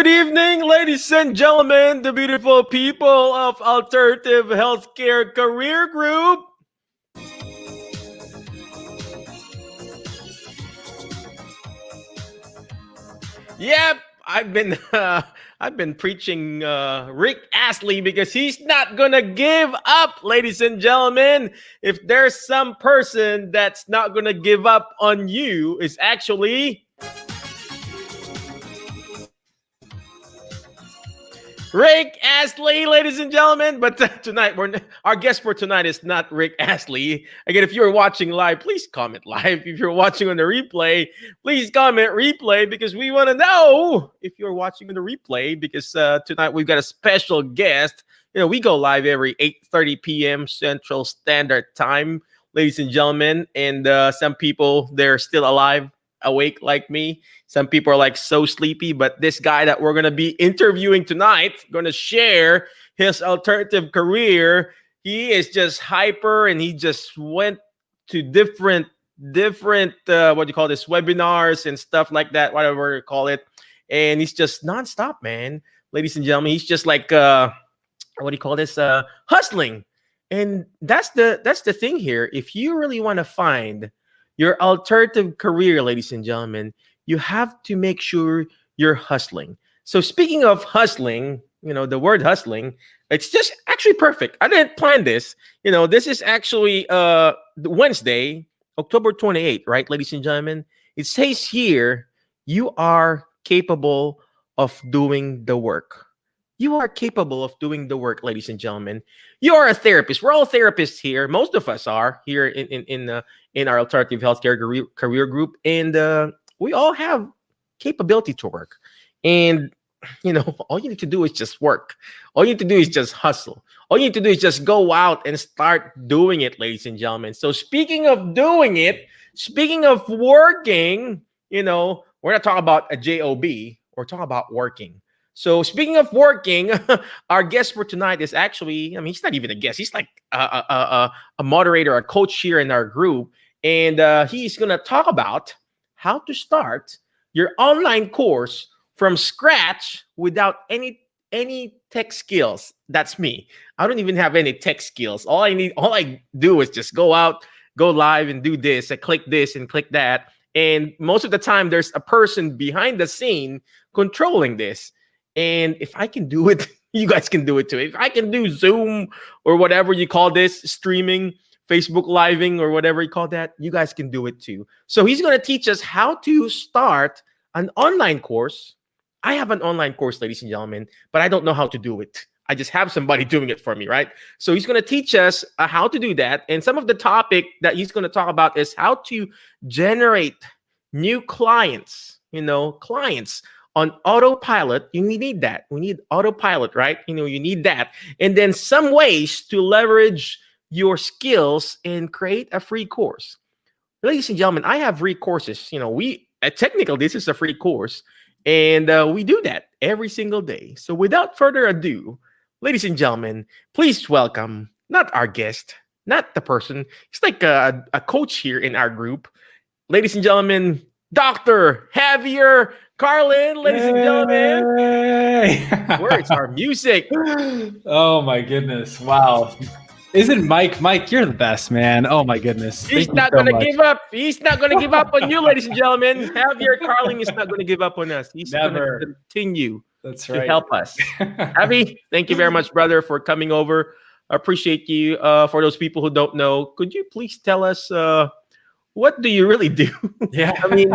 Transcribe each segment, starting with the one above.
Good evening, ladies and gentlemen, the beautiful people of Alternative Healthcare Career Group. Yep, I've been preaching Rick Astley because he's not gonna give up, ladies and gentlemen. If there's some person that's not gonna give up on you, it's actually Rick Astley, ladies and gentlemen. But tonight, our guest for tonight is not Rick Astley. Again, if you're watching live, please comment live. If you're watching on the replay, please comment replay because we want to know if you're watching on the replay because tonight we've got a special guest. You know, we go live every 8:30 p.m. Central Standard Time, ladies and gentlemen. And some people, they're still alive, awake like me. Some people are like so sleepy, but this guy that we're going to be interviewing tonight, going to share his alternative career. He is just hyper and he just went to different what do you call this, webinars and stuff like that, whatever you call it. And he's just nonstop, man. Ladies and gentlemen, he's just like, what do you call this? Hustling. And that's the thing here. If you really want to find your alternative career, ladies and gentlemen, you have to make sure you're hustling. So speaking of hustling, you know, the word hustling, it's just actually perfect. I didn't plan this. You know, this is actually Wednesday, October 28th, right, ladies and gentlemen? It says here, you are capable of doing the work. You are capable of doing the work, ladies and gentlemen. You are a therapist. We're all therapists here. Most of us are here in our alternative healthcare career group, and we all have capability to work. And you know, all you need to do is just work. All you need to do is just hustle. All you need to do is just go out and start doing it, ladies and gentlemen. So speaking of doing it, speaking of working, you know, we're not talking about a job. We're talking about working. So speaking of working, our guest for tonight is actually, I mean, he's not even a guest. He's like a moderator, a coach here in our group. And he's going to talk about how to start your online course from scratch without any tech skills. That's me. I don't even have any tech skills. All I do is just go out, go live and do this. I click this and click that. And most of the time there's a person behind the scene controlling this. And if I can do it, you guys can do it too. If I can do Zoom or whatever you call this, streaming, Facebook living or whatever you call that, you guys can do it too. So he's going to teach us how to start an online course. I have an online course, ladies and gentlemen, but I don't know how to do it. I just have somebody doing it for me, right? So he's going to teach us how to do that. And some of the topic that he's going to talk about is how to generate new clients, clients on autopilot. You need that. We need autopilot, right? You need that. And then some ways to leverage your skills and create a free course. Ladies and gentlemen, I have free courses. Technically, this is a free course. And we do that every single day. So without further ado, ladies and gentlemen, please welcome not our guest, not the person. He's like a coach here in our group. Ladies and gentlemen, Dr. Javier Carlin, ladies and gentlemen. Where's our music? Oh my goodness. Wow. Isn't Mike, you're the best, man. Oh my goodness. He's not going to give up. He's not going to give up on you, ladies and gentlemen. Javier Carlin is not going to give up on us. He's going to continue to help us. Javi, thank you very much, brother, for coming over. I appreciate you. For those people who don't know, could you please tell us what do you really do? Yeah. I mean,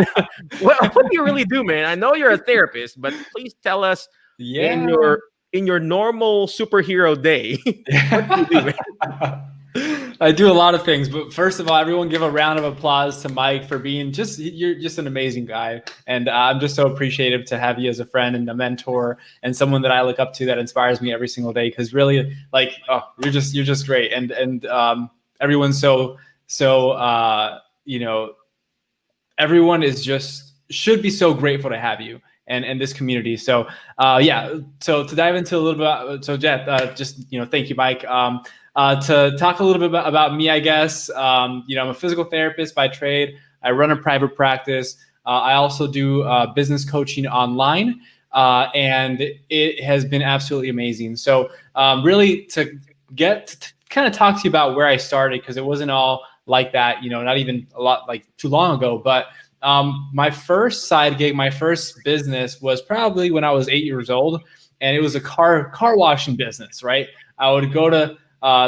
what do you really do, man? I know you're a therapist, but please tell us in your normal superhero day, what do you do, man? I do a lot of things, but first of all, everyone give a round of applause to Mike for being you're just an amazing guy. And I'm just so appreciative to have you as a friend and a mentor and someone that I look up to that inspires me every single day. Cause really you're just great. And everyone's everyone should be so grateful to have you and this community. So so to dive into a little bit, Jet, thank you, Mike. To talk a little bit about me, I guess, I'm a physical therapist by trade. I run a private practice. I also do business coaching online. and it has been absolutely amazing. So really to kind of talk to you about where I started, because it wasn't all like that, not even a lot like too long ago, but my first side gig, my first business was probably when I was 8 years old, and it was a car washing business, right? I would go to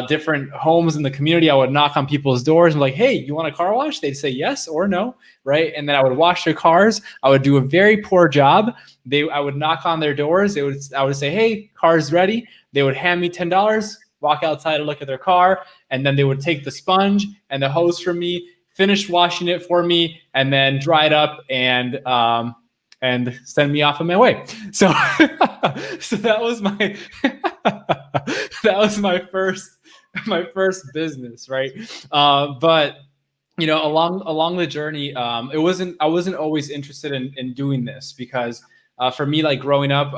different homes in the community. I would knock on people's doors and be like, hey, you want a car wash? They'd say yes or no, right? And then I would wash their cars. I would do a very poor job. I would knock on their doors. I would say, hey, car's ready. They would hand me $10, walk outside and look at their car, and then they would take the sponge and the hose from me, finish washing it for me, and then dry it up and send me off on my way. So that was my my first business, right? But along the journey, I wasn't always interested in doing this, because for me, like growing up,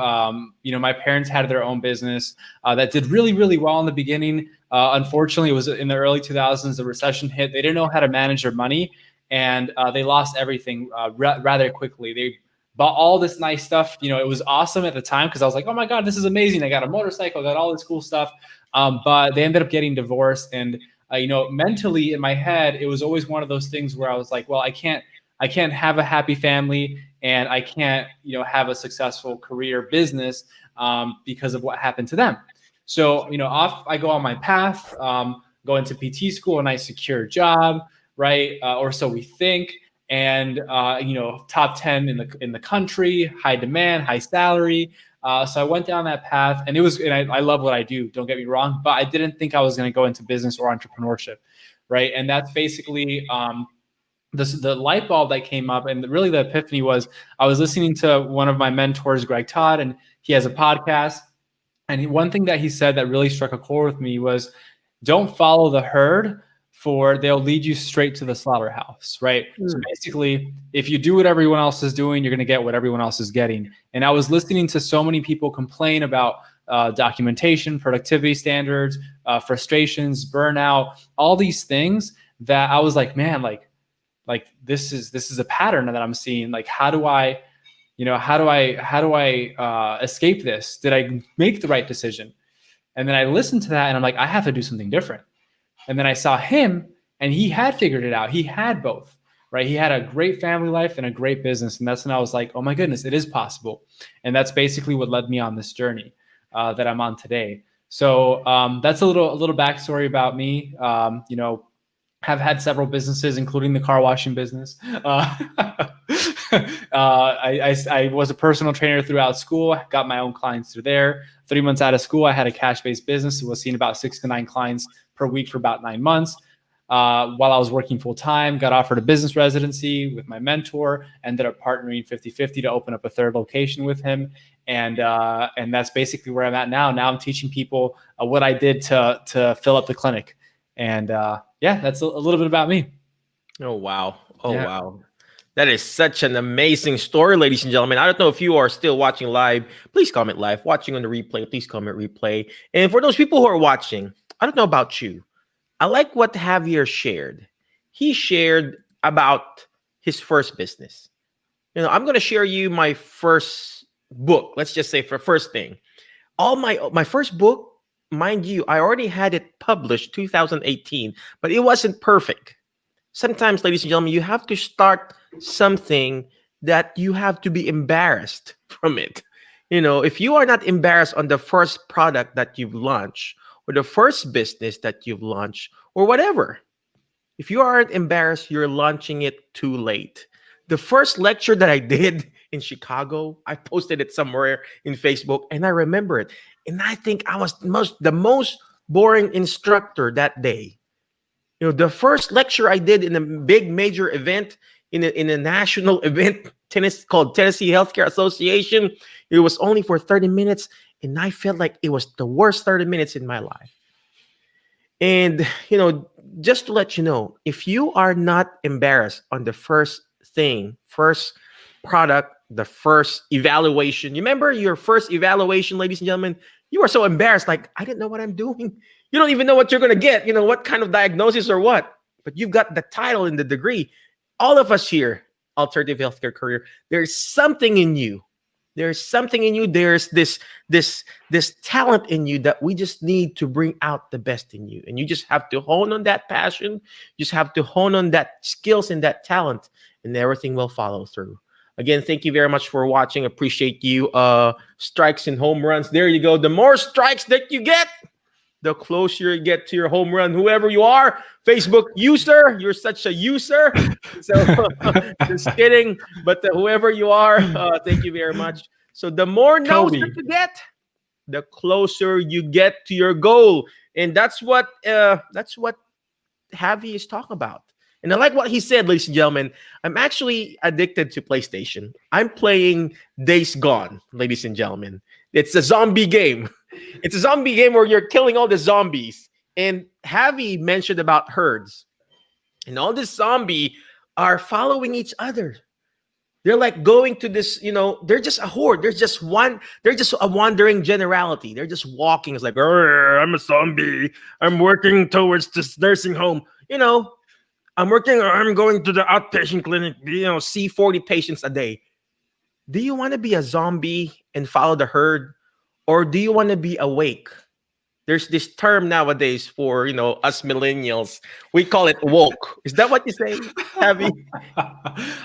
my parents had their own business that did really, really well in the beginning. Unfortunately, it was in the early 2000s, the recession hit. They didn't know how to manage their money, and they lost everything rather quickly. They bought all this nice stuff. It was awesome at the time, because I was like, oh my God, this is amazing. I got a motorcycle, I got all this cool stuff. But they ended up getting divorced. And, mentally in my head, it was always one of those things where I was like, well, I can't have a happy family, and I can't, have a successful career business because of what happened to them. So, off I go on my path, go into PT school, a nice secure job, right? Or so we think. And top 10 in the country, high demand, high salary. So I went down that path, and I love what I do, don't get me wrong, but I didn't think I was going to go into business or entrepreneurship, right? And that's basically the light bulb that came up, and really the epiphany was I was listening to one of my mentors, Greg Todd, and he has a podcast. And one thing that he said that really struck a chord with me was, don't follow the herd, for they'll lead you straight to the slaughterhouse, right? So basically, if you do what everyone else is doing, you're going to get what everyone else is getting. And I was listening to so many people complain about documentation, productivity standards, frustrations, burnout, all these things, that I was like, man, like this is a pattern that I'm seeing. Like, how do I escape this? Did I make the right decision? And then I listened to that, and I'm like, I have to do something different. And then I saw him, and he had figured it out. He had both, right? He had a great family life and a great business. And that's when I was like, oh my goodness, it is possible. And that's basically what led me on this journey that I'm on today. So that's a little backstory about me. Have had several businesses, including the car washing business. I was a personal trainer throughout school, got my own clients through there. 3 months out of school, I had a cash-based business. Was seeing about 6 to 9 clients per week for about 9 months. While I was working full-time, got offered a business residency with my mentor, ended up partnering 50-50 to open up a third location with him. And that's basically where I'm at now. Now I'm teaching people what I did to fill up the clinic. And that's a little bit about me. Oh, wow. Wow. That is such an amazing story, ladies and gentlemen. I don't know if you are still watching live. Please comment live. Watching on the replay, please comment replay. And for those people who are watching, I don't know about you. I like what Javier shared. He shared about his first business. I'm going to share you my first book. Let's just say for first thing. My first book, mind you, I already had it published 2018, but it wasn't perfect. Sometimes, ladies and gentlemen, you have to start something that you have to be embarrassed from it. If you are not embarrassed on the first product that you've launched, or the first business that you've launched, or whatever, if you aren't embarrassed, you're launching it too late. The first lecture that I did in Chicago, I posted it somewhere in Facebook, and I remember it. And I think I was the most boring instructor that day. The first lecture I did in a big major event, in a national event, called Tennessee Healthcare Association, it was only for 30 minutes. And I felt like it was the worst 30 minutes in my life. And, just to let you know, if you are not embarrassed on the first thing, first product, the first evaluation, you remember your first evaluation, ladies and gentlemen, you are so embarrassed, like, I didn't know what I'm doing. You don't even know what you're going to get, what kind of diagnosis or what, but you've got the title and the degree. All of us here, alternative healthcare career, there's something in you There's something in you. There's this talent in you that we just need to bring out the best in you. And you just have to hone on that passion. You just have to hone on that skills and that talent, and everything will follow through. Again, thank you very much for watching. Appreciate you. Strikes and home runs. There you go. The more strikes that you get, the closer you get to your home run. Whoever you are, Facebook user, you're such a user. So just kidding. But whoever you are, thank you very much. So the more no's that you get, the closer you get to your goal. And that's what Javi is talking about. And I like what he said, ladies and gentlemen. I'm actually addicted to PlayStation. I'm playing Days Gone, ladies and gentlemen. It's a zombie game. It's a zombie game where you're killing all the zombies. And Javi mentioned about herds. And all the zombie are following each other. They're like going to this, they're just a horde. They're just a wandering generality. They're just walking. It's like, I'm a zombie. I'm working towards this nursing home. I'm going to the outpatient clinic, see 40 patients a day. Do you want to be a zombie and follow the herd? Or do you want to be awake? There's this term nowadays for, us millennials. We call it woke. Is that what you say, Javi?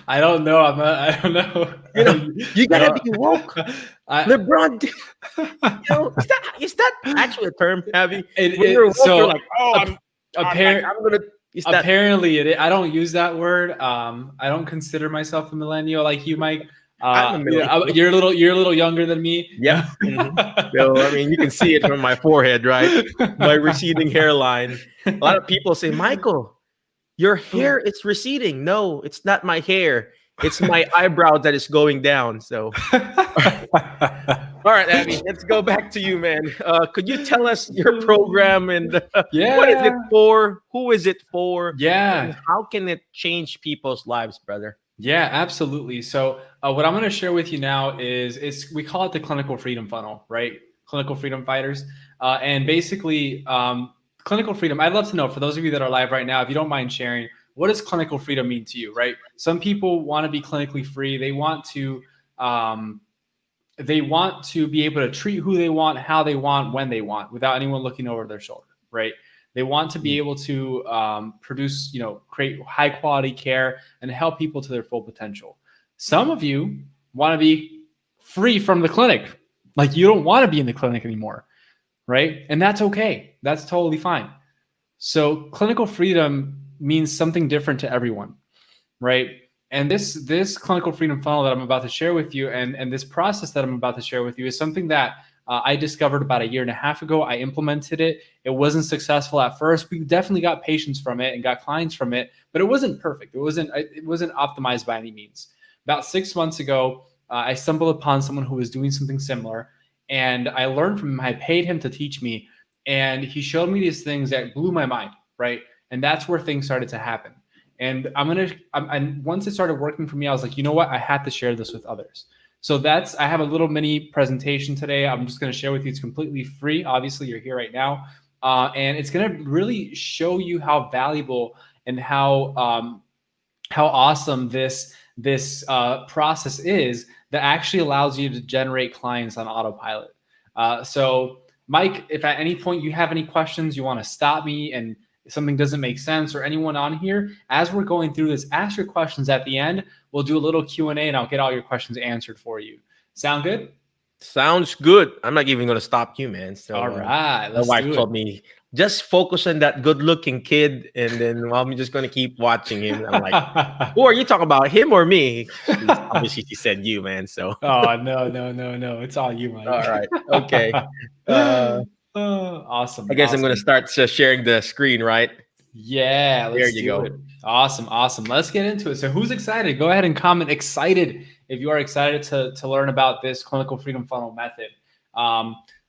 I don't know. I don't know. You gotta be woke. LeBron, is that actually a term, Javi? When you're woke, you're like, I'm gonna. Apparently, I don't use that word. I don't consider myself a millennial like you, Mike. You're a little younger than me. Yeah. Mm-hmm. So, I mean, you can see it from my forehead, right? My receding hairline. A lot of people say, Michael, your hair is receding. No, it's not my hair. It's my eyebrow that is going down. So, all right, Abby, let's go back to you, man. Could you tell us your program and what is it for? Who is it for? Yeah. And how can it change people's lives, brother? Yeah, absolutely. So what I'm going to share with you now is we call it the clinical freedom funnel, right? Clinical freedom fighters. And basically clinical freedom, I'd love to know, for those of you that are live right now, if you don't mind sharing, what does clinical freedom mean to you, right? Some people want to be clinically free. They want to be able to treat who they want, how they want, when they want, without anyone looking over their shoulder, right? They want to be able to produce, create high quality care and help people to their full potential. Some of you want to be free from the clinic. Like, you don't want to be in the clinic anymore, right? And that's okay. That's totally fine. So clinical freedom means something different to everyone, right? And this clinical freedom funnel that I'm about to share with you and this process that I'm about to share with you is something that I discovered about 1.5 years ago. I implemented it. It wasn't successful at first. We definitely got patients from it and got clients from it, but it wasn't perfect. It wasn't optimized by any means. About 6 months ago, I stumbled upon someone who was doing something similar, and I learned from him. I paid him to teach me, and he showed me these things that blew my mind, right? And that's where things started to happen. And once it started working for me, I was like, you know what? I had to share this with others. So I have a little mini presentation today. I'm just going to share with you. It's completely free. Obviously, you're here right now. And it's going to really show you how valuable and how awesome this process is that actually allows you to generate clients on autopilot. So Mike, if at any point you have any questions, you want to stop me and something doesn't make sense, or anyone on here, as we're going through this, ask your questions at the end. We'll do a little Q&A and I'll get all your questions answered for you. Sound good? Sounds good. I'm not even going to stop you, man. So, all right. My wife told me, just focus on that good-looking kid, and then I'm just going to keep watching him. I'm like, who are you talking about, him or me? Obviously, she said you, man. So. Oh, no. It's all you, Mike. All right. Okay. Awesome. I guess I'm going to start sharing the screen, right? Yeah. There you go. Awesome. Let's get into it. So who's excited? Go ahead and comment excited if you are excited to learn about this clinical freedom funnel method.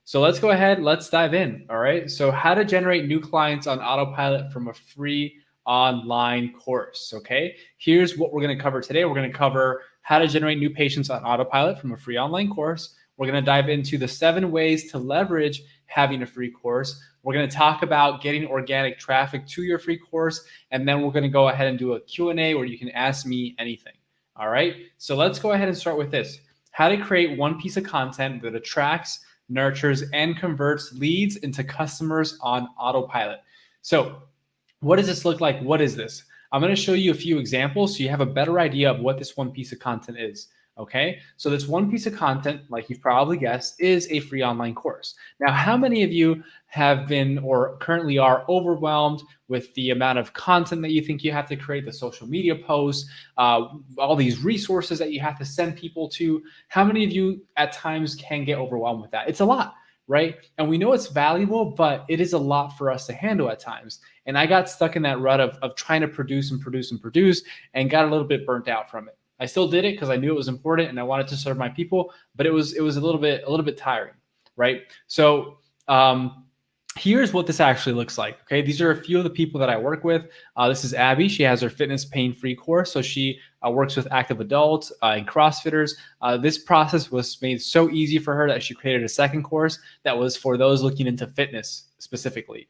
So let's go ahead. Let's dive in. All right. So how to generate new clients on autopilot from a free online course. Okay. Here's what we're going to cover today. We're going to cover how to generate new patients on autopilot from a free online course. We're going to dive into the 7 ways to leverage having a free course. We're going to talk about getting organic traffic to your free course. And then we're going to go ahead and do a Q&A where you can ask me anything. All right. So let's go ahead and start with this. how to create one piece of content that attracts, nurtures, and converts leads into customers on autopilot. So what does this look like? What is this? I'm going to show you a few examples so you have a better idea of what this one piece of content is. Okay, so this one piece of content, like you've probably guessed, is a free online course. Now, how many of you have been or currently are overwhelmed with the amount of content that you think you have to create, the social media posts, all these resources that you have to send people to? How many of you at times can get overwhelmed with that? It's a lot, right? And we know it's valuable, but it is a lot for us to handle at times. And I got stuck in that rut of trying to produce and got a little bit burnt out from it. I still did it because I knew it was important and I wanted to serve my people, but it was a little bit tiring, right? So here's what this actually looks like. Okay, these are a few of the people that I work with. This is Abby. She has her fitness pain-free course, so she works with active adults and CrossFitters. This process was made so easy for her that she created a second course that was for those looking into fitness specifically.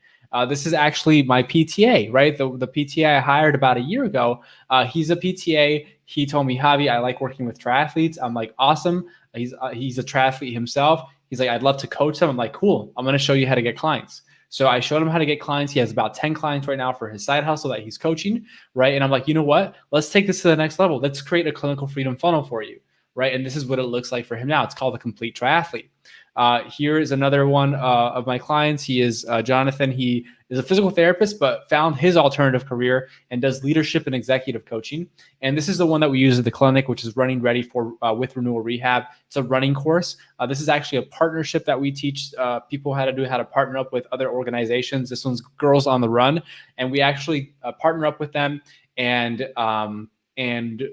This is actually my PTA, right? The PTA I hired about a year ago. He's a PTA. He told me, Javi, I like working with triathletes. I'm like, awesome. He's a triathlete himself. He's like, I'd love to coach them. I'm like, cool. I'm going to show you how to get clients. So I showed him how to get clients. He has about 10 clients right now for his side hustle that he's coaching, right? And I'm like, you know what? Let's take this to the next level. Let's create a clinical freedom funnel for you, right? And this is what it looks like for him now. It's called the Complete Triathlete. Here is another one of my clients. He is Jonathan. He is a physical therapist, but found his alternative career and does leadership and executive coaching. And this is the one that we use at the clinic, which is Running Ready for with Renewal Rehab. It's a running course. This is actually a partnership that we teach people how to partner up with other organizations. This one's Girls on the Run, and we actually partner up with them and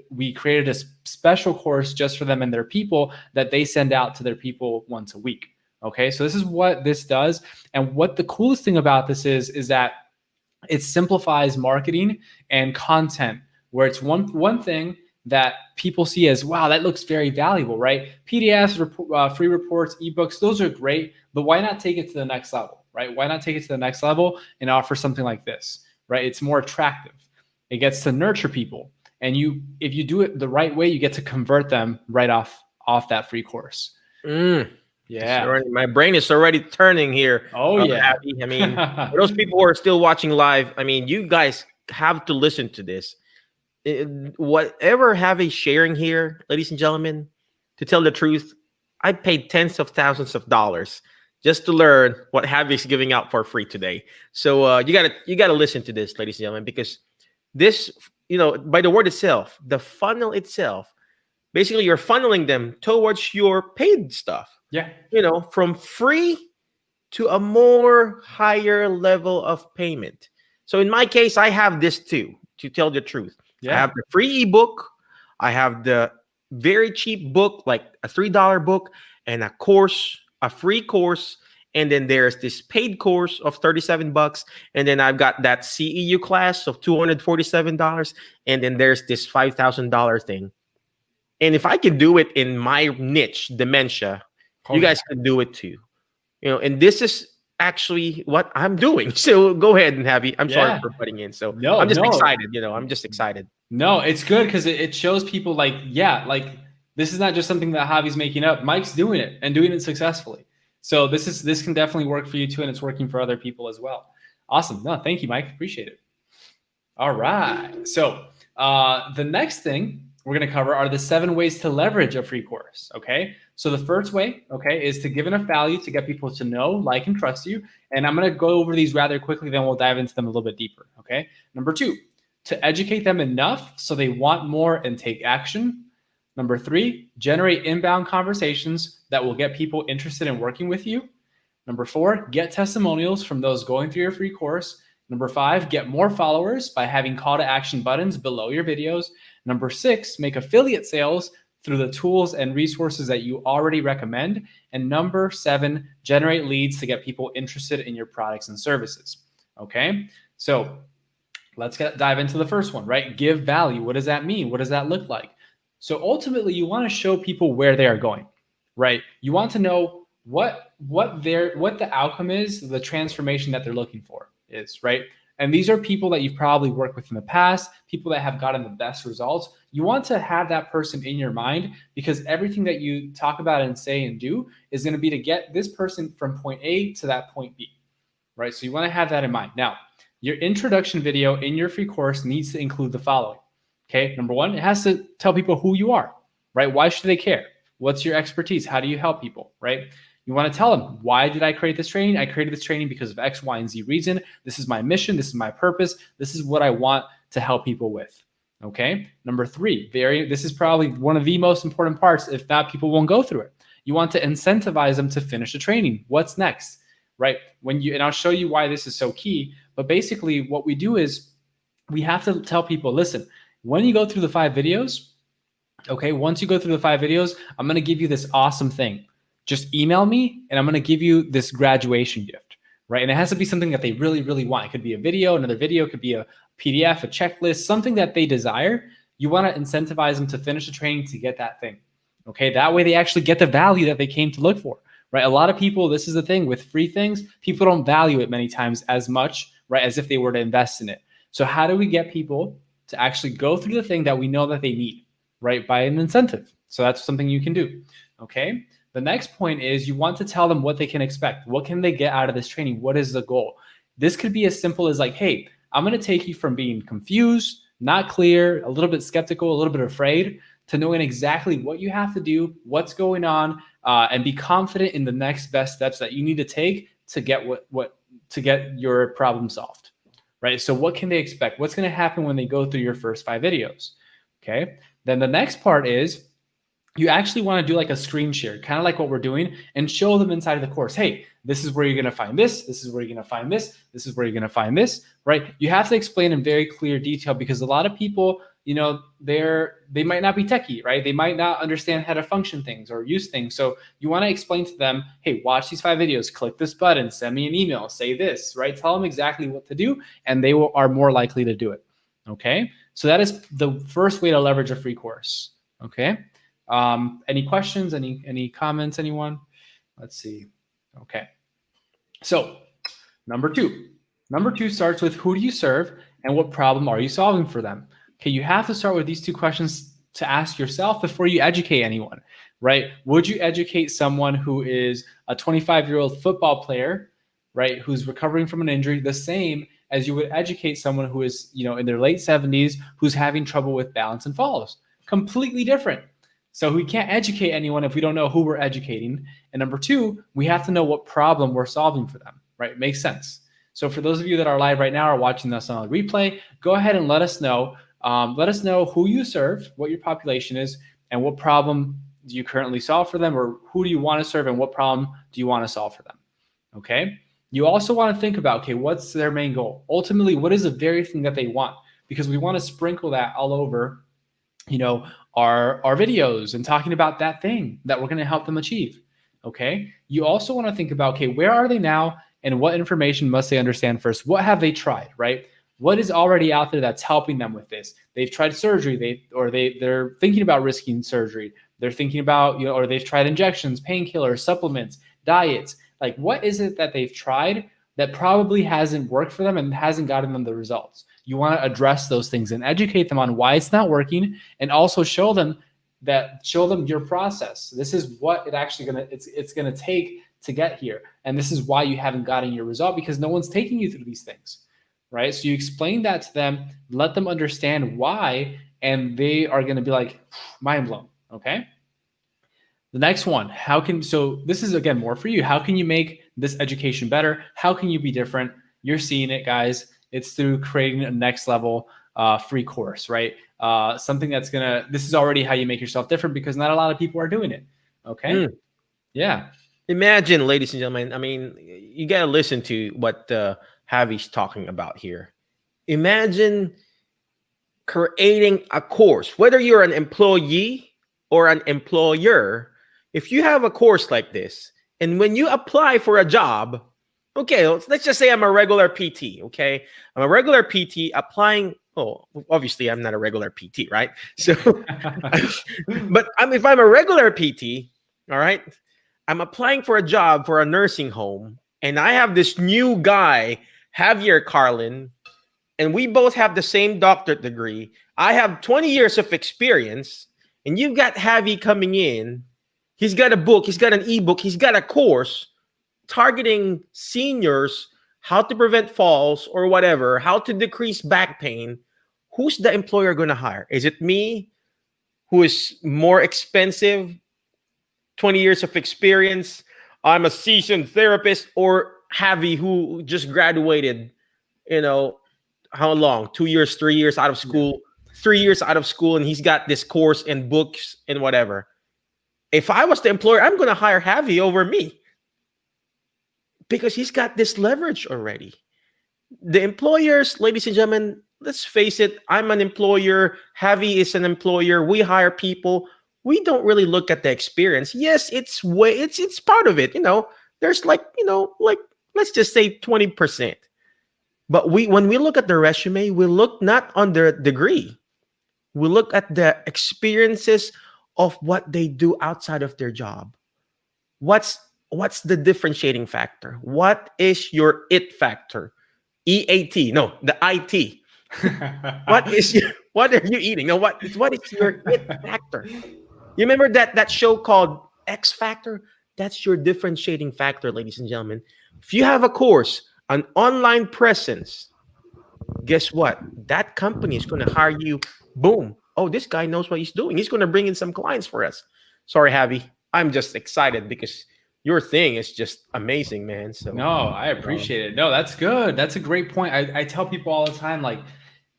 we created a special course just for them and their people that they send out to their people once a week. Okay, so this is what this does. And what the coolest thing about this is that it simplifies marketing and content, where it's one thing that people see as, wow, that looks very valuable, right? PDFs, free reports, ebooks, those are great, but why not take it to the next level, right? Why not take it to the next level and offer something like this, right? It's more attractive. It gets to nurture people. And if you do it the right way, you get to convert them right off that free course. Yeah. My brain is already turning here. Oh, yeah. Abby. I mean, for those people who are still watching live, I mean, you guys have to listen to this. Whatever Javi sharing here, ladies and gentlemen, to tell the truth, I paid tens of thousands of dollars just to learn what Javi's giving out for free today. So you gotta listen to this, ladies and gentlemen, because this, by the word itself, the funnel itself, basically you're funneling them towards your paid stuff. Yeah. From free to a more higher level of payment. So in my case, I have this too, to tell the truth. Yeah. I have the free ebook. I have the very cheap book, like a $3 book, and a free course. And then there's this paid course of $37. And then I've got that CEU class of $247. And then there's this $5,000 thing. And if I can do it in my niche, dementia, you guys can do it too. And this is actually what I'm doing. So go ahead and Javi. I'm sorry for putting in. So I'm just excited. I'm just excited. No, it's good because it shows people like this is not just something that Javi's making up. Mike's doing it and doing it successfully. So this can definitely work for you too, and it's working for other people as well. Awesome. No, thank you, Mike. Appreciate it. All right. So the next thing we're going to cover are the 7 ways to leverage a free course. Okay. So the first way, is to give enough value to get people to know, like, and trust you. And I'm going to go over these rather quickly, then we'll dive into them a little bit deeper. Okay. Number 2, to educate them enough so they want more and take action. Number 3, generate inbound conversations that will get people interested in working with you. Number 4, get testimonials from those going through your free course. Number 5, get more followers by having call to action buttons below your videos. Number 6, make affiliate sales through the tools and resources that you already recommend. And number 7, generate leads to get people interested in your products and services. Okay, so let's dive into the first one, right? Give value. What does that mean? What does that look like? So ultimately, you want to show people where they are going, right? You want to know what the outcome is, the transformation that they're looking for is, right? And these are people that you've probably worked with in the past, people that have gotten the best results. You want to have that person in your mind because everything that you talk about and say and do is going to be to get this person from point A to that point B, right? So you want to have that in mind. Now, your introduction video in your free course needs to include the following. Okay, number one, it has to tell people who you are, right? Why should they care? What's your expertise? How do you help people, right? You want to tell them, why did I create this training? I created this training because of X, Y, and Z reason. This is my mission. This is my purpose. This is what I want to help people with. Okay. Number three, this is probably one of the most important parts. If not, people won't go through it. You want to incentivize them to finish the training. What's next, right? And I'll show you why this is so key. But basically what we do is we have to tell people, listen, when you go through the 5 videos, okay, once you go through the 5 videos, I'm going to give you this awesome thing. Just email me and I'm going to give you this graduation gift, right? And it has to be something that they really, really want. It could be a video, another video, it could be a PDF, a checklist, something that they desire. You want to incentivize them to finish the training to get that thing, okay? That way they actually get the value that they came to look for, right? A lot of people, this is the thing with free things, people don't value it many times as much, right, as if they were to invest in it. So how do we get people to actually go through the thing that we know that they need, right, by an incentive? So that's something you can do, okay? The next point is you want to tell them what they can expect. What can they get out of this training? What is the goal? This could be as simple as like, hey, I'm going to take you from being confused, not clear, a little bit skeptical, a little bit afraid, to knowing exactly what you have to do, what's going on, and be confident in the next best steps that you need to take to get to get your problem solved, right? So what can they expect? What's going to happen when they go through your first 5 videos? Okay. Then the next part is you actually want to do like a screen share, kind of like what we're doing, and show them inside of the course, hey, this is where you're going to find this. This is where you're going to find this. This is where you're going to find this, right? You have to explain in very clear detail because a lot of people, you know, they might not be techie, right? They might not understand how to function things or use things. So you want to explain to them, hey, watch these 5 videos, click this button, send me an email, say this, right? Tell them exactly what to do, and they are more likely to do it. Okay. So that is the first way to leverage a free course. Okay. Any questions, any comments, anyone? Let's see. Okay. So number two starts with who do you serve and what problem are you solving for them? Okay. You have to start with these 2 questions to ask yourself before you educate anyone, right? Would you educate someone who is a 25-year-old football player, right? Who's recovering from an injury the same as you would educate someone who is, you know, in their late 70s, who's having trouble with balance and falls? Completely different. So we can't educate anyone if we don't know who we're educating. And number 2, we have to know what problem we're solving for them, right? Makes sense. So for those of you that are live right now or watching this on a replay, go ahead and let us know. Let us know who you serve, what your population is, and what problem do you currently solve for them, or who do you want to serve and what problem do you want to solve for them? Okay. You also want to think about, okay, what's their main goal? Ultimately, what is the very thing that they want? Because we want to sprinkle that all over, you know, our videos and talking about that thing that we're going to help them achieve. Okay. You also want to think about, okay, where are they now and what information must they understand first? What have they tried, right? What is already out there that's helping them with this? They've tried surgery, they're thinking about risking surgery. They're thinking about, you know, or they've tried injections, painkillers, supplements, diets. Like, what is it that they've tried that probably hasn't worked for them and hasn't gotten them the results? You want to address those things and educate them on why it's not working, and also show them your process. This is what it's gonna take to get here, and this is why you haven't gotten your result, because no one's taking you through these things, right? So you explain that to them, let them understand why, and they are going to be like mind blown. Okay. The next one, so this is again more for you. How can you make this education better? How can you be different? You're seeing it, guys. It's through creating a next level free course, right? Something that's this is already how you make yourself different, because not a lot of people are doing it. Okay. Yeah. Imagine, ladies and gentlemen, I mean, you got to listen to what Javi's talking about here. Imagine creating a course, whether you're an employee or an employer. If you have a course like this, and when you apply for a job, okay, let's just say I'm a regular PT, okay? I'm a regular PT applying. Oh, obviously, I'm not a regular PT, right? So, but if I'm a regular PT, all right, I'm applying for a job for a nursing home, and I have this new guy, Javier Carlin, and we both have the same doctorate degree. I have 20 years of experience, and you've got Javi coming in. He's got a book, he's got an ebook, he's got a course targeting seniors, how to prevent falls or whatever, how to decrease back pain. Who's the employer going to hire? Is it me, who is more expensive, 20 years of experience? I'm a seasoned therapist, or Javi, who just graduated, how long? 2 years, 3 years out of school, 3 years out of school, and he's got this course and books and whatever. If I was the employer, I'm going to hire Javi over me because he's got this leverage already. The employers, ladies and gentlemen, let's face it, I'm an employer. Javi is an employer. We hire people. We don't really look at the experience. Yes, it's part of it. There's let's just say 20%. But when we look at the resume, we look not on their degree. We look at the experiences of what they do outside of their job. What's the differentiating factor? What is your it factor? EAT, no, the IT. What are you eating? No, what is your it factor? You remember that show called X Factor? That's your differentiating factor, ladies and gentlemen. If you have a course, an online presence, guess what? That company is going to hire you. Boom. Oh, this guy knows what he's doing. He's going to bring in some clients for us. Sorry, Javi. I'm just excited because your thing is just amazing, man. So no, I appreciate it. No, that's good. That's a great point. I tell people all the time, like,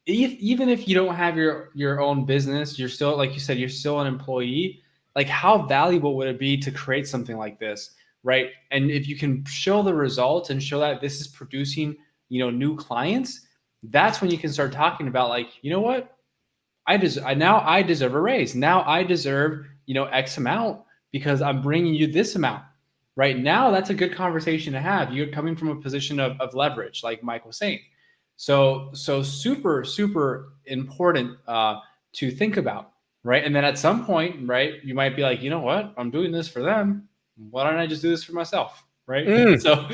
even if you don't have your own business, you're still, like you said, you're still an employee. Like, how valuable would it be to create something like this, right? And if you can show the results and show that this is producing, new clients, that's when you can start talking about, like, you know what? I deserve a raise. Now I deserve, X amount because I'm bringing you this amount. Right now, that's a good conversation to have. You're coming from a position of leverage, like Mike was saying. So super, super important to think about, right? And then at some point, right, you might be like, you know what? I'm doing this for them. Why don't I just do this for myself, right? So,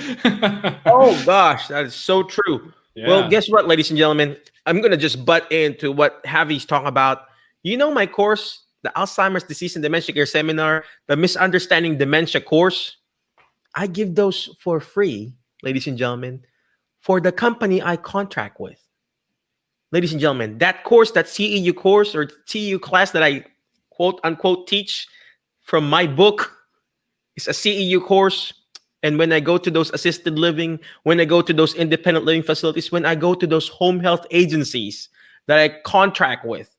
oh gosh, that is so true. Yeah. Well, guess what, ladies and gentlemen? I'm going to just butt into what Javi's talking about. My course, the Alzheimer's Disease and Dementia Care Seminar, the Misunderstanding Dementia course, I give those for free, ladies and gentlemen, for the company I contract with. Ladies and gentlemen, that course, that CEU course or CEU class that I quote unquote teach from my book is a CEU course. And when I go to those assisted living, when I go to those independent living facilities, when I go to those home health agencies that I contract with,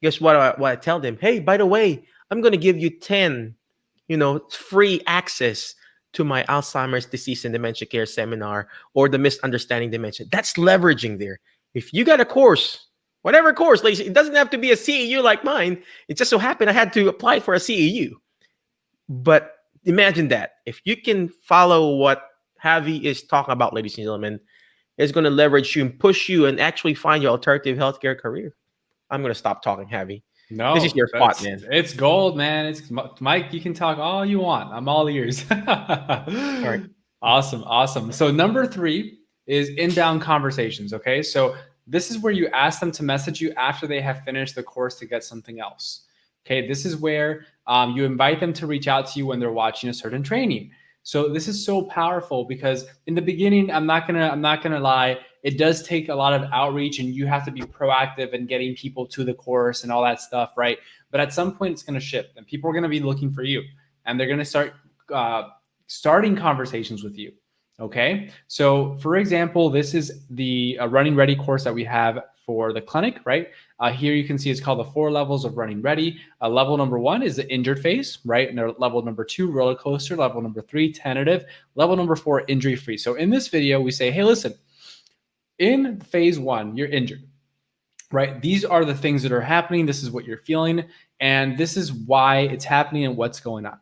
guess what I tell them? Hey, by the way, I'm going to give you 10, free access to my Alzheimer's Disease and Dementia Care Seminar or the Misunderstanding Dementia. That's leveraging there. If you got a course, whatever course, it doesn't have to be a CEU like mine. It just so happened I had to apply for a CEU. But imagine that. If you can follow what Javi is talking about, ladies and gentlemen, it's going to leverage you and push you and actually find your alternative healthcare career. I'm going to stop talking, Javi. No, this is your spot, man. It's gold, man. It's Mike. You can talk all you want. I'm all ears. All right. Awesome. So number 3 is inbound conversations. Okay. So this is where you ask them to message you after they have finished the course to get something else. Okay. This is where you invite them to reach out to you when they're watching a certain training. So this is so powerful because in the beginning, I'm not gonna lie, it does take a lot of outreach and you have to be proactive in getting people to the course and all that stuff, right? But at some point, it's gonna shift and people are gonna be looking for you and they're gonna start starting conversations with you. Okay, so for example, this is the Running Ready course that we have for the clinic, right? Here you can see it's called the 4 levels of Running Ready. Level number 1 is the injured phase, right? And level number 2, roller coaster. Level number 3, tentative. Level number 4, injury free. So in this video, we say, hey, listen, in phase 1, you're injured, right? These are the things that are happening. This is what you're feeling. And this is why it's happening and what's going on.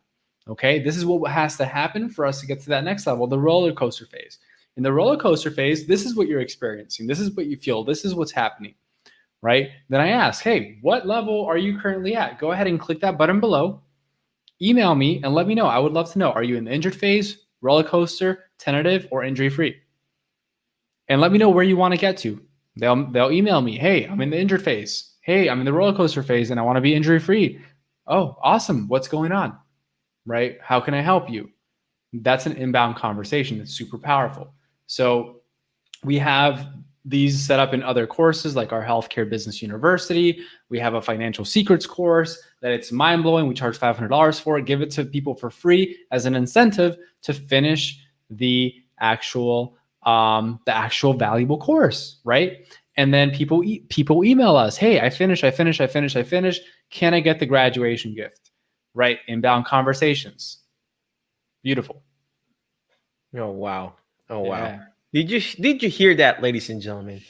Okay, this is what has to happen for us to get to that next level, the roller coaster phase. In the roller coaster phase, this is what you're experiencing. This is what you feel. This is what's happening, right? Then I ask, hey, what level are you currently at? Go ahead and click that button below. Email me and let me know. I would love to know. Are you in the injured phase, roller coaster, tentative, or injury free? And let me know where you want to get to. They'll email me, hey, I'm in the injured phase. Hey, I'm in the roller coaster phase and I want to be injury free. Oh, awesome. What's going on? Right? How can I help you? That's an inbound conversation that's super powerful. So we have these set up in other courses like our Healthcare Business University. We have a financial secrets course that it's mind-blowing. We charge $500 for it, give it to people for free as an incentive to finish the actual valuable course, right? And then people email us, hey, I finished. Can I get the graduation gift? Right? Inbound conversations. Beautiful. Oh, wow. Oh, Yeah. wow. Did you hear that, ladies and gentlemen?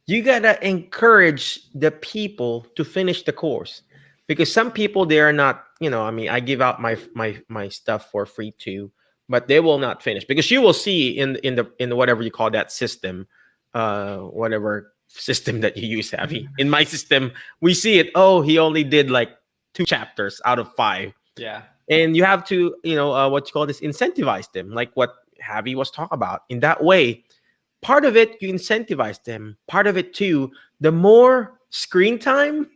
You gotta encourage the people to finish the course, because some people, they are not, I mean, I give out my stuff for free too, but they will not finish, because you will see in the whatever you call that system, whatever system that you use, Javi. In my system, we see it. Oh, he only did like 2 chapters out of 5. Yeah. And you have to, what you call this, incentivize them, like what Javi was talking about. In that way, part of it, you incentivize them. Part of it too, the more screen time,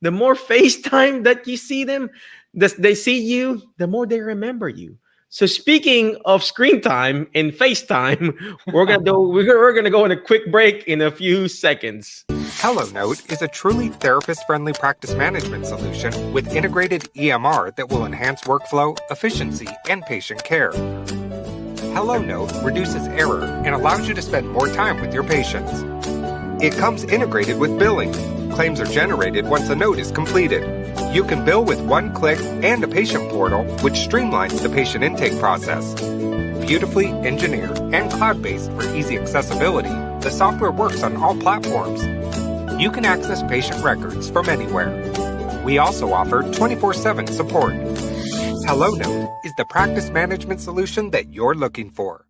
the more face time that you see them, they see you, the more they remember you. So speaking of screen time and FaceTime, we're gonna go on a quick break in a few seconds. HelloNote is a truly therapist-friendly practice management solution with integrated EMR that will enhance workflow, efficiency, and patient care. HelloNote reduces error and allows you to spend more time with your patients. It comes integrated with billing. Claims are generated once a note is completed. You can bill with one click and a patient portal, which streamlines the patient intake process. Beautifully engineered and cloud-based for easy accessibility, the software works on all platforms. You can access patient records from anywhere. We also offer 24/7 support. HelloNote is the practice management solution that you're looking for.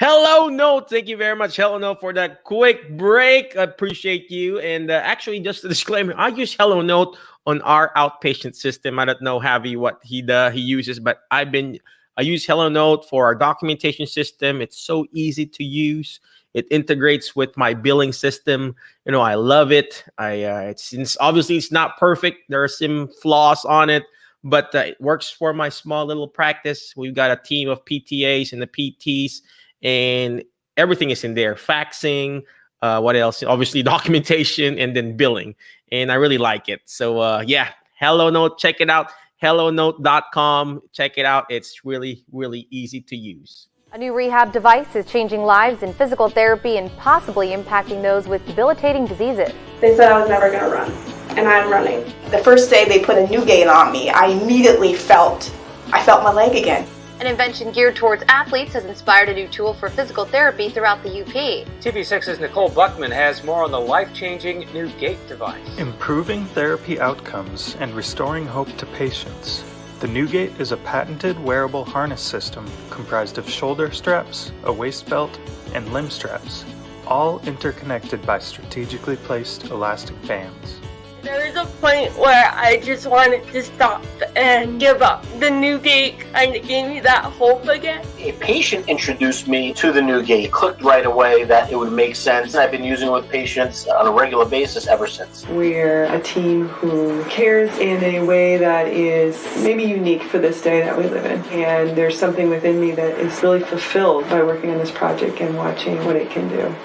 HelloNote, thank you very much, HelloNote, for that quick break. I appreciate you. And actually, just a disclaimer, I use HelloNote on our outpatient system. I don't know, Javi, what he uses, but I use HelloNote for our documentation system. It's so easy to use. It integrates with my billing system. I love it. It's obviously it's not perfect. There are some flaws on it, but it works for my small little practice. We've got a team of PTAs and the PTs, and everything is in there. Faxing, what else? Obviously documentation, and then billing. And I really like it. So yeah, HelloNote, check it out. HelloNote.com. Check it out. It's really, really easy to use. A new rehab device is changing lives in physical therapy and possibly impacting those with debilitating diseases. They said I was never going to run, and I'm running. The first day they put a new gait on me, I immediately felt my leg again. An invention geared towards athletes has inspired a new tool for physical therapy throughout the UP. TV6's Nicole Buckman has more on the life-changing new gait device. Improving therapy outcomes and restoring hope to patients. The NewGate is a patented wearable harness system comprised of shoulder straps, a waist belt, and limb straps, all interconnected by strategically placed elastic bands. There was a point where I just wanted to stop and give up. The new gate kind of gave me that hope again. A patient introduced me to the new gate. Clicked right away that it would make sense. I've been using it with patients on a regular basis ever since. We're a team who cares in a way that is maybe unique for this day that we live in. And there's something within me that is really fulfilled by working on this project and watching what it can do.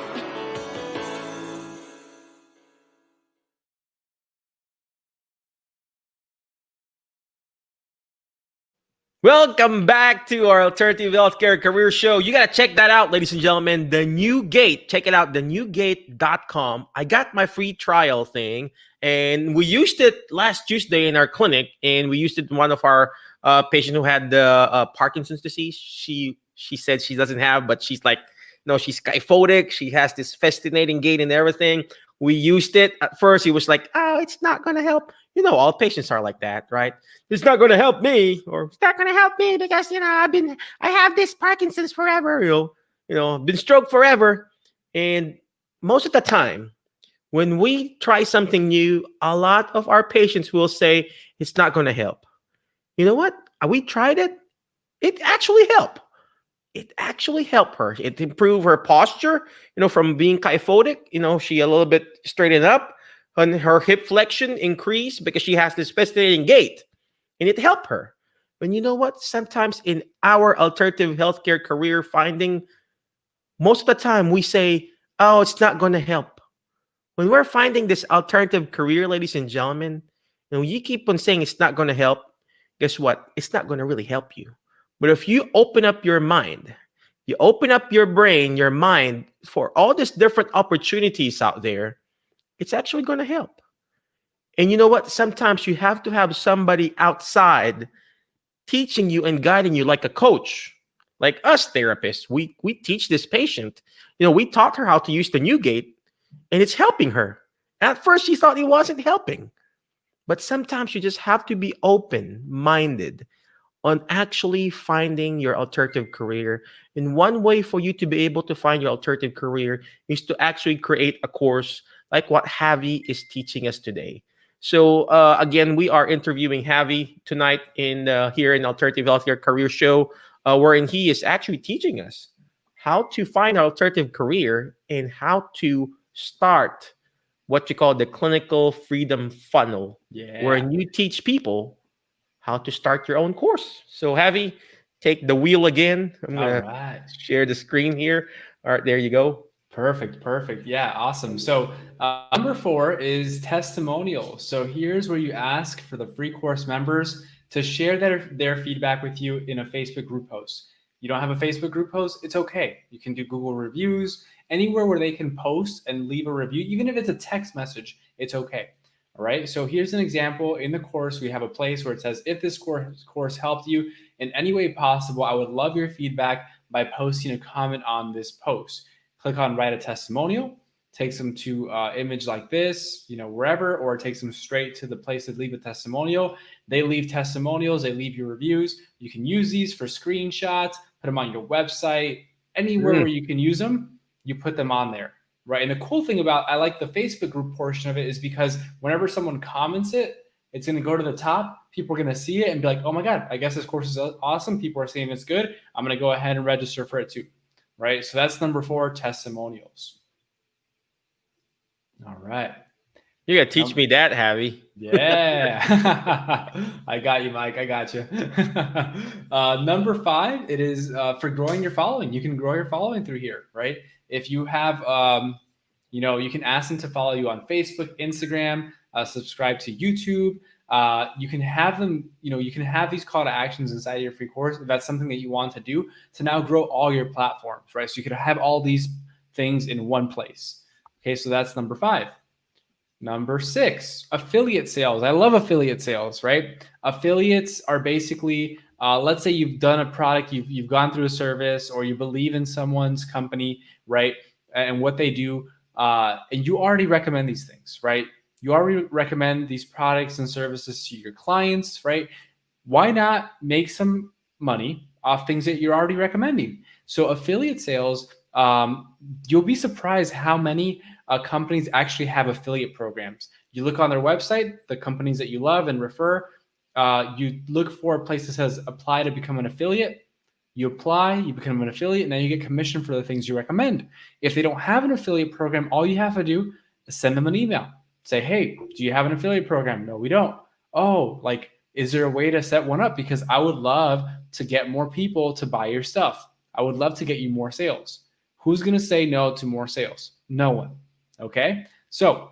Welcome back to our Alternative Healthcare Career Show. You got to check that out, ladies and gentlemen. The New Gate. Check it out, thenewgate.com. I got my free trial thing, and we used it last Tuesday in our clinic, and we used it in one of our patients who had the Parkinson's disease. She said she doesn't have, but she's like, no, she's kyphotic. She has this fascinating gait and everything. We used it. At first, he was like, oh, it's not going to help. All patients are like that, right? It's not going to help me, or it's not going to help me because, I have this Parkinson's forever, been stroke forever. And most of the time, when we try something new, a lot of our patients will say, it's not going to help. You know what? We tried it. It actually helped. it actually helped her. It improved her posture, from being kyphotic, she a little bit straightened up, and her hip flexion increased because she has this fascinating gait, and it helped her. And you know what? Sometimes in our alternative healthcare career finding, most of the time we say, oh, it's not going to help. When we're finding this alternative career, ladies and gentlemen, you keep on saying it's not going to help. Guess what? It's not going to really help you. But if you open up your mind, you open up your brain, your mind for all these different opportunities out there, it's actually going to help. And you know what? Sometimes you have to have somebody outside teaching you and guiding you, like a coach, like us therapists. We teach this patient. We taught her how to use the new gate, and it's helping her. At first, she thought it wasn't helping. But sometimes you just have to be open-minded on actually finding your alternative career. And one way for you to be able to find your alternative career is to actually create a course like what Javi is teaching us today. So again, we are interviewing Javi tonight here in Alternative Healthcare Career Show, wherein he is actually teaching us how to find an alternative career and how to start what you call the clinical freedom funnel, wherein you teach people how to start your own course. So Javi, take the wheel again. I'm going to share the screen here. All right, there you go. Perfect. Yeah, awesome. So number 4 is testimonials. So here's where you ask for the free course members to share their feedback with you in a Facebook group post. You don't have a Facebook group post, it's okay. You can do Google reviews, anywhere where they can post and leave a review, even if it's a text message, it's okay. All right, so here's an example. In the course, we have a place where it says, if this course helped you in any way possible, I would love your feedback by posting a comment on this post. Click on write a testimonial, takes them to image like this, wherever, or it takes them straight to the place to leave a testimonial. They leave testimonials, they leave your reviews. You can use these for screenshots, put them on your website, anywhere where you can use them, you put them on there, right? And the cool thing I like the Facebook group portion of it is because whenever someone comments it, it's going to go to the top. People are going to see it and be like, oh my God, I guess this course is awesome. People are saying it's good. I'm going to go ahead and register for it too, right? So that's number 4, testimonials. All right. You got to teach me that, Javi. Yeah. I got you, Mike. I got you. Number 5, it is for growing your following. You can grow your following through here, right? If you have, you can ask them to follow you on Facebook, Instagram, subscribe to YouTube. You can have them, you can have these call to actions inside of your free course. If that's something that you want to do to now grow all your platforms, right? So you could have all these things in one place. Okay, so that's number 5. Number 6, affiliate sales. I love affiliate sales, right? Affiliates are basically, let's say you've done a product, you've gone through a service, or you believe in someone's company, right? And what they do, and you already recommend these things, right? You already recommend these products and services to your clients, right? Why not make some money off things that you're already recommending? So affiliate sales, you'll be surprised how many companies actually have affiliate programs. You look on their website, the companies that you love and refer, you look for a place that says apply to become an affiliate. You apply, you become an affiliate, and then you get commission for the things you recommend. If they don't have an affiliate program, all you have to do is send them an email. Say, hey, do you have an affiliate program? No, we don't. Oh, is there a way to set one up? Because I would love to get more people to buy your stuff. I would love to get you more sales. Who's going to say no to more sales? No one. Okay. So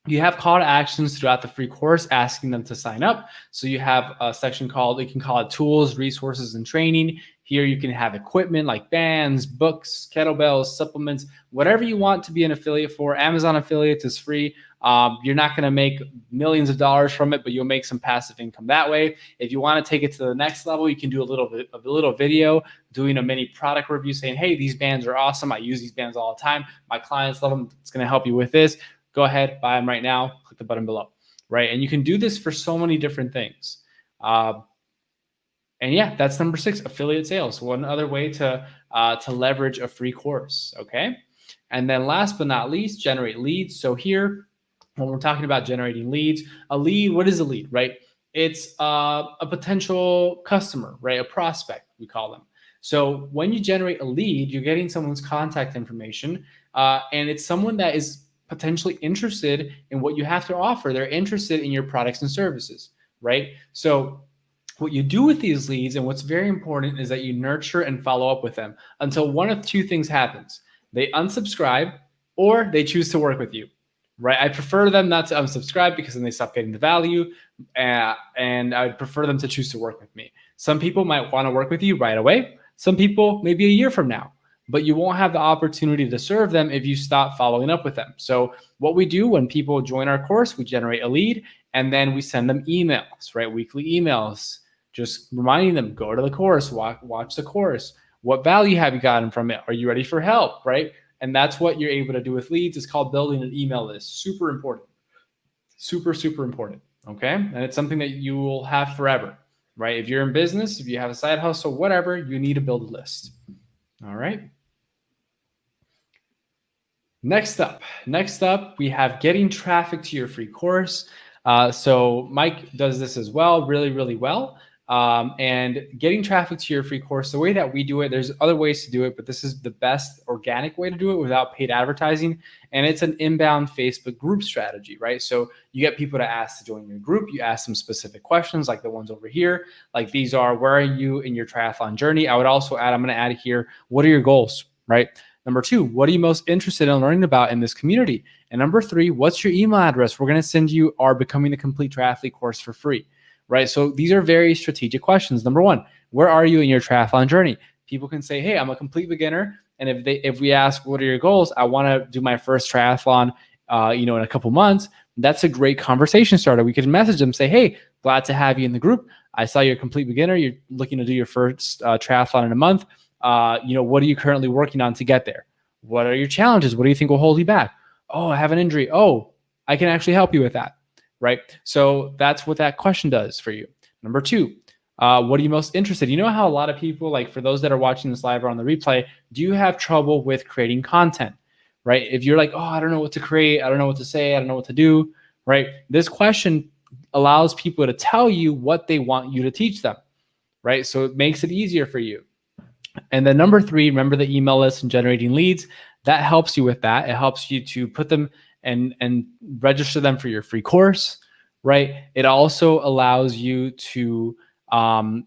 you have call to actions throughout the free course asking them to sign up. So you have a section called, you can call it tools, resources, and training. Here you can have equipment like bands, books, kettlebells, supplements, whatever you want to be an affiliate for. Amazon affiliates is free. You're not going to make millions of dollars from it, but you'll make some passive income that way. If you want to take it to the next level, you can do a little video doing a mini product review saying, hey, these bands are awesome. I use these bands all the time. My clients love them. It's going to help you with this. Go ahead, buy them right now. Click the button below, right? And you can do this for so many different things. And yeah, that's number 6, affiliate sales. One other way to leverage a free course, okay? And then last but not least, generate leads. So here, when we're talking about generating leads, a lead, what is a lead, right? It's a potential customer, right? A prospect, we call them. So when you generate a lead, you're getting someone's contact information, and it's someone that is potentially interested in what you have to offer. They're interested in your products and services, right? So what you do with these leads, and what's very important, is that you nurture and follow up with them until one of two things happens. They unsubscribe or they choose to work with you, right? I prefer them not to unsubscribe because then they stop getting the value, and I would prefer them to choose to work with me. Some people might want to work with you right away. Some people maybe a year from now, but you won't have the opportunity to serve them if you stop following up with them. So what we do when people join our course, we generate a lead and then we send them emails, right? Weekly emails, just reminding them, go to the course, watch the course. What value have you gotten from it? Are you ready for help, right? And that's what you're able to do with leads. It's called building an email list. Super important. Super, super important, okay? And it's something that you will have forever, right? If you're in business, if you have a side hustle, whatever, you need to build a list, all right? Next up, we have getting traffic to your free course. So Mike does this as well, really, really well. And getting traffic to your free course, the way that we do it, there's other ways to do it, but this is the best organic way to do it without paid advertising. And it's an inbound Facebook group strategy, right? So you get people to ask to join your group. You ask them specific questions like the ones over here. Like these are, where are you in your triathlon journey? I would also add, I'm going to add here, what are your goals, right? Number 2, what are you most interested in learning about in this community? And number 3, what's your email address? We're going to send you our Becoming the Complete Triathlete course for free, right? So these are very strategic questions. Number 1, where are you in your triathlon journey? People can say, hey, I'm a complete beginner. And if we ask, what are your goals? I want to do my first triathlon, in a couple months. That's a great conversation starter. We can message them, say, hey, glad to have you in the group. I saw you're a complete beginner. You're looking to do your first triathlon in a month. What are you currently working on to get there? What are your challenges? What do you think will hold you back? Oh, I have an injury. Oh, I can actually help you with that, right? So that's what that question does for you. Number 2, what are you most interested in? You know how a lot of people, like for those that are watching this live or on the replay, do you have trouble with creating content, right? If you're like, oh, I don't know what to create. I don't know what to say. I don't know what to do, right? This question allows people to tell you what they want you to teach them, right? So it makes it easier for you. And then number 3, remember the email list and generating leads. That helps you with that. It helps you to put them and register them for your free course, right? It also allows you to follow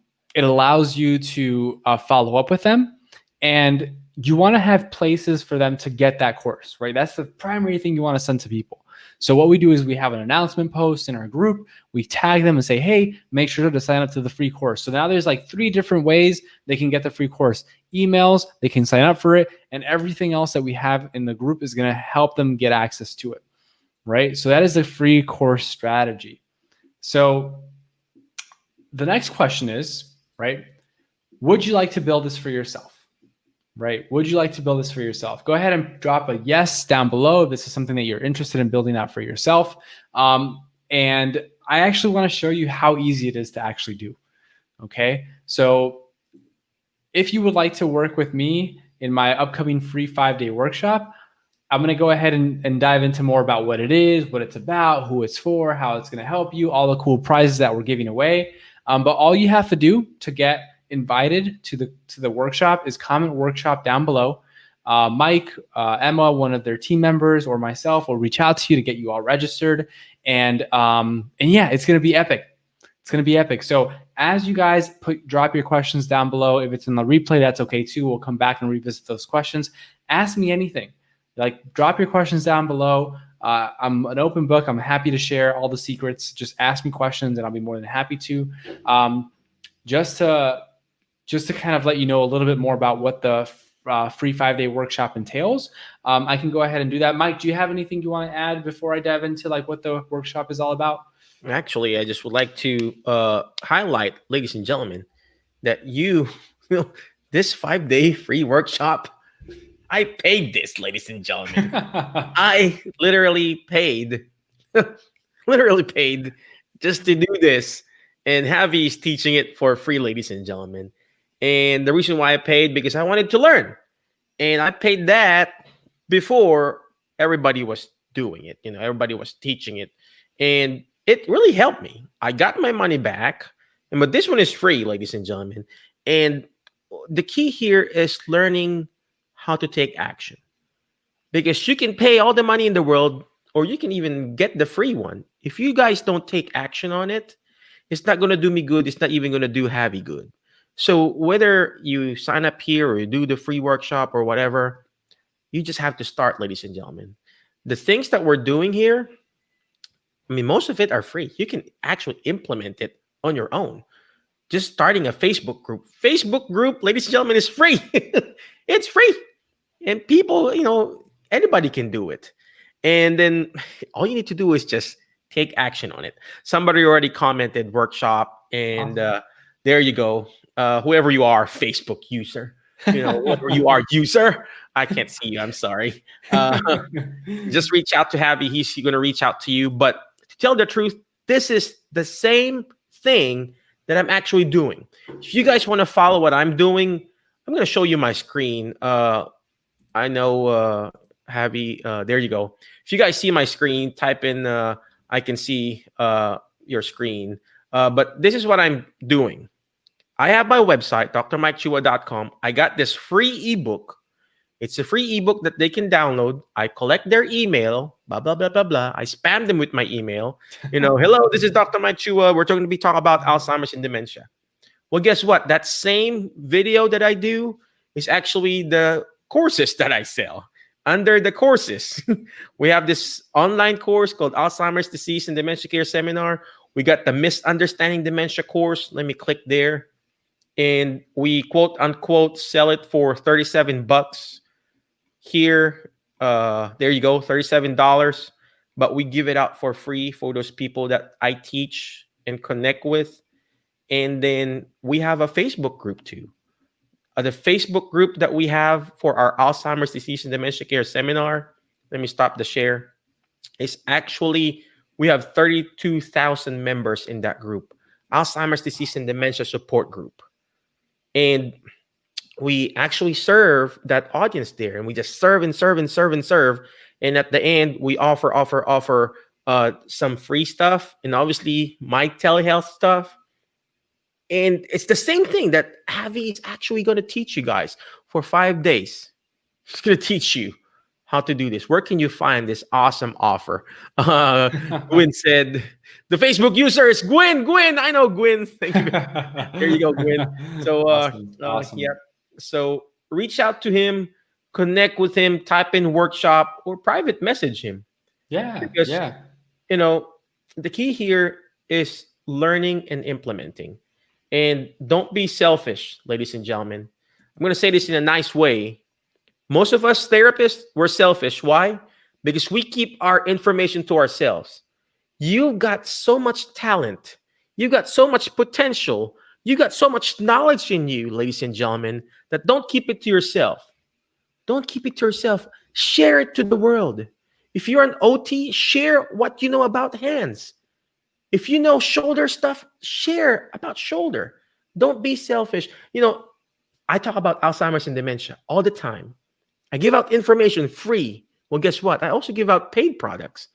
up with them, and you want to have places for them to get that course, right? That's the primary thing you want to send to people. So what we do is we have an announcement post in our group. We tag them and say, hey, make sure to sign up to the free course. So now there's like 3 different ways they can get the free course. Emails, they can sign up for it, and everything else that we have in the group is going to help them get access to it, right? So that is the free course strategy. So the next question is, right, would you like to build this for yourself? Right? Would you like to build this for yourself? Go ahead and drop a yes down below if this is something that you're interested in building out for yourself. And I actually want to show you how easy it is to actually do. Okay. So if you would like to work with me in my upcoming free 5-day workshop, I'm going to go ahead and dive into more about what it is, what it's about, who it's for, how it's going to help you, all the cool prizes that we're giving away. But all you have to do to get invited to the workshop is comment workshop down below. Mike, Emma, one of their team members, or myself will reach out to you to get you all registered. And yeah, it's going to be epic. It's going to be epic. So as you guys drop your questions down below, if it's in the replay, that's okay too. We'll come back and revisit those questions. Ask me anything. Like, drop your questions down below. I'm an open book. I'm happy to share all the secrets. Just ask me questions and I'll be more than happy to. Just to kind of let you know a little bit more about what the free 5-day workshop entails, I can go ahead and do that. Mike, do you have anything you want to add before I dive into like what the workshop is all about? Actually, I just would like to highlight, ladies and gentlemen, that this 5-day free workshop, I paid this, ladies and gentlemen. I literally paid just to do this. And Javi is teaching it for free, ladies and gentlemen. And the reason why I paid, because I wanted to learn. And I paid that before everybody was doing it. Everybody was teaching it. And it really helped me. I got my money back. But this one is free, ladies and gentlemen. And the key here is learning how to take action, because you can pay all the money in the world, or you can even get the free one. If you guys don't take action on it, it's not going to do me good. It's not even going to do Javi good. So whether you sign up here or you do the free workshop or whatever, you just have to start, ladies and gentlemen. The things that we're doing here, I mean, most of it are free. You can actually implement it on your own. Just starting a Facebook group. Facebook group, ladies and gentlemen, is free. It's free. And people, anybody can do it. And then all you need to do is just take action on it. Somebody already commented workshop, and there you go. Whoever you are, Facebook user, whoever you are, user. I can't see you. I'm sorry. Just reach out to Javi. He's going to reach out to you. But to tell the truth, this is the same thing that I'm actually doing. If you guys want to follow what I'm doing, I'm going to show you my screen. I know, Javi, there you go. If you guys see my screen, type in, I can see your screen. But this is what I'm doing. I have my website, drmikechua.com. I got this free ebook. It's a free ebook that they can download. I collect their email, blah, blah, blah, blah, blah. I spam them with my email. Hello, this is Dr. Mike Chua. We're going to be talking about Alzheimer's and dementia. Well, guess what? That same video that I do is actually the courses that I sell. Under the courses, we have this online course called Alzheimer's Disease and Dementia Care Seminar. We got the Misunderstanding Dementia course. Let me click there. And we quote unquote sell it for $37 here. There you go, $37. But we give it out for free for those people that I teach and connect with. And then we have a Facebook group too. The Facebook group that we have for our Alzheimer's Disease and Dementia Care Seminar, let me stop the share, is actually, we have 32,000 members in that group, Alzheimer's Disease and Dementia Support Group. And we actually serve that audience there, and we just serve and serve and serve and serve. And at the end, we offer some free stuff, and obviously my telehealth stuff. And it's the same thing that Javi is actually going to teach you guys for 5 days. He's going to teach you how to do this. Where can you find this awesome offer? Gwen said, the Facebook user is Gwen. Gwen, I know Gwen. Thank you. There you go, Gwen. So, awesome. Yeah. So reach out to him, connect with him, type in workshop, or private message him. Yeah. Because, the key here is learning and implementing. And don't be selfish, ladies and gentlemen. I'm going to say this in a nice way. Most of us therapists, we're selfish. Why? Because we keep our information to ourselves. You've got so much talent. You've got so much potential. You got so much knowledge in you, ladies and gentlemen, that don't keep it to yourself. Don't keep it to yourself. Share it to the world. If you're an OT, share what you know about hands. If you know shoulder stuff, share about shoulder. Don't be selfish. I talk about Alzheimer's and dementia all the time. I give out information free. Well, guess what? I also give out paid products.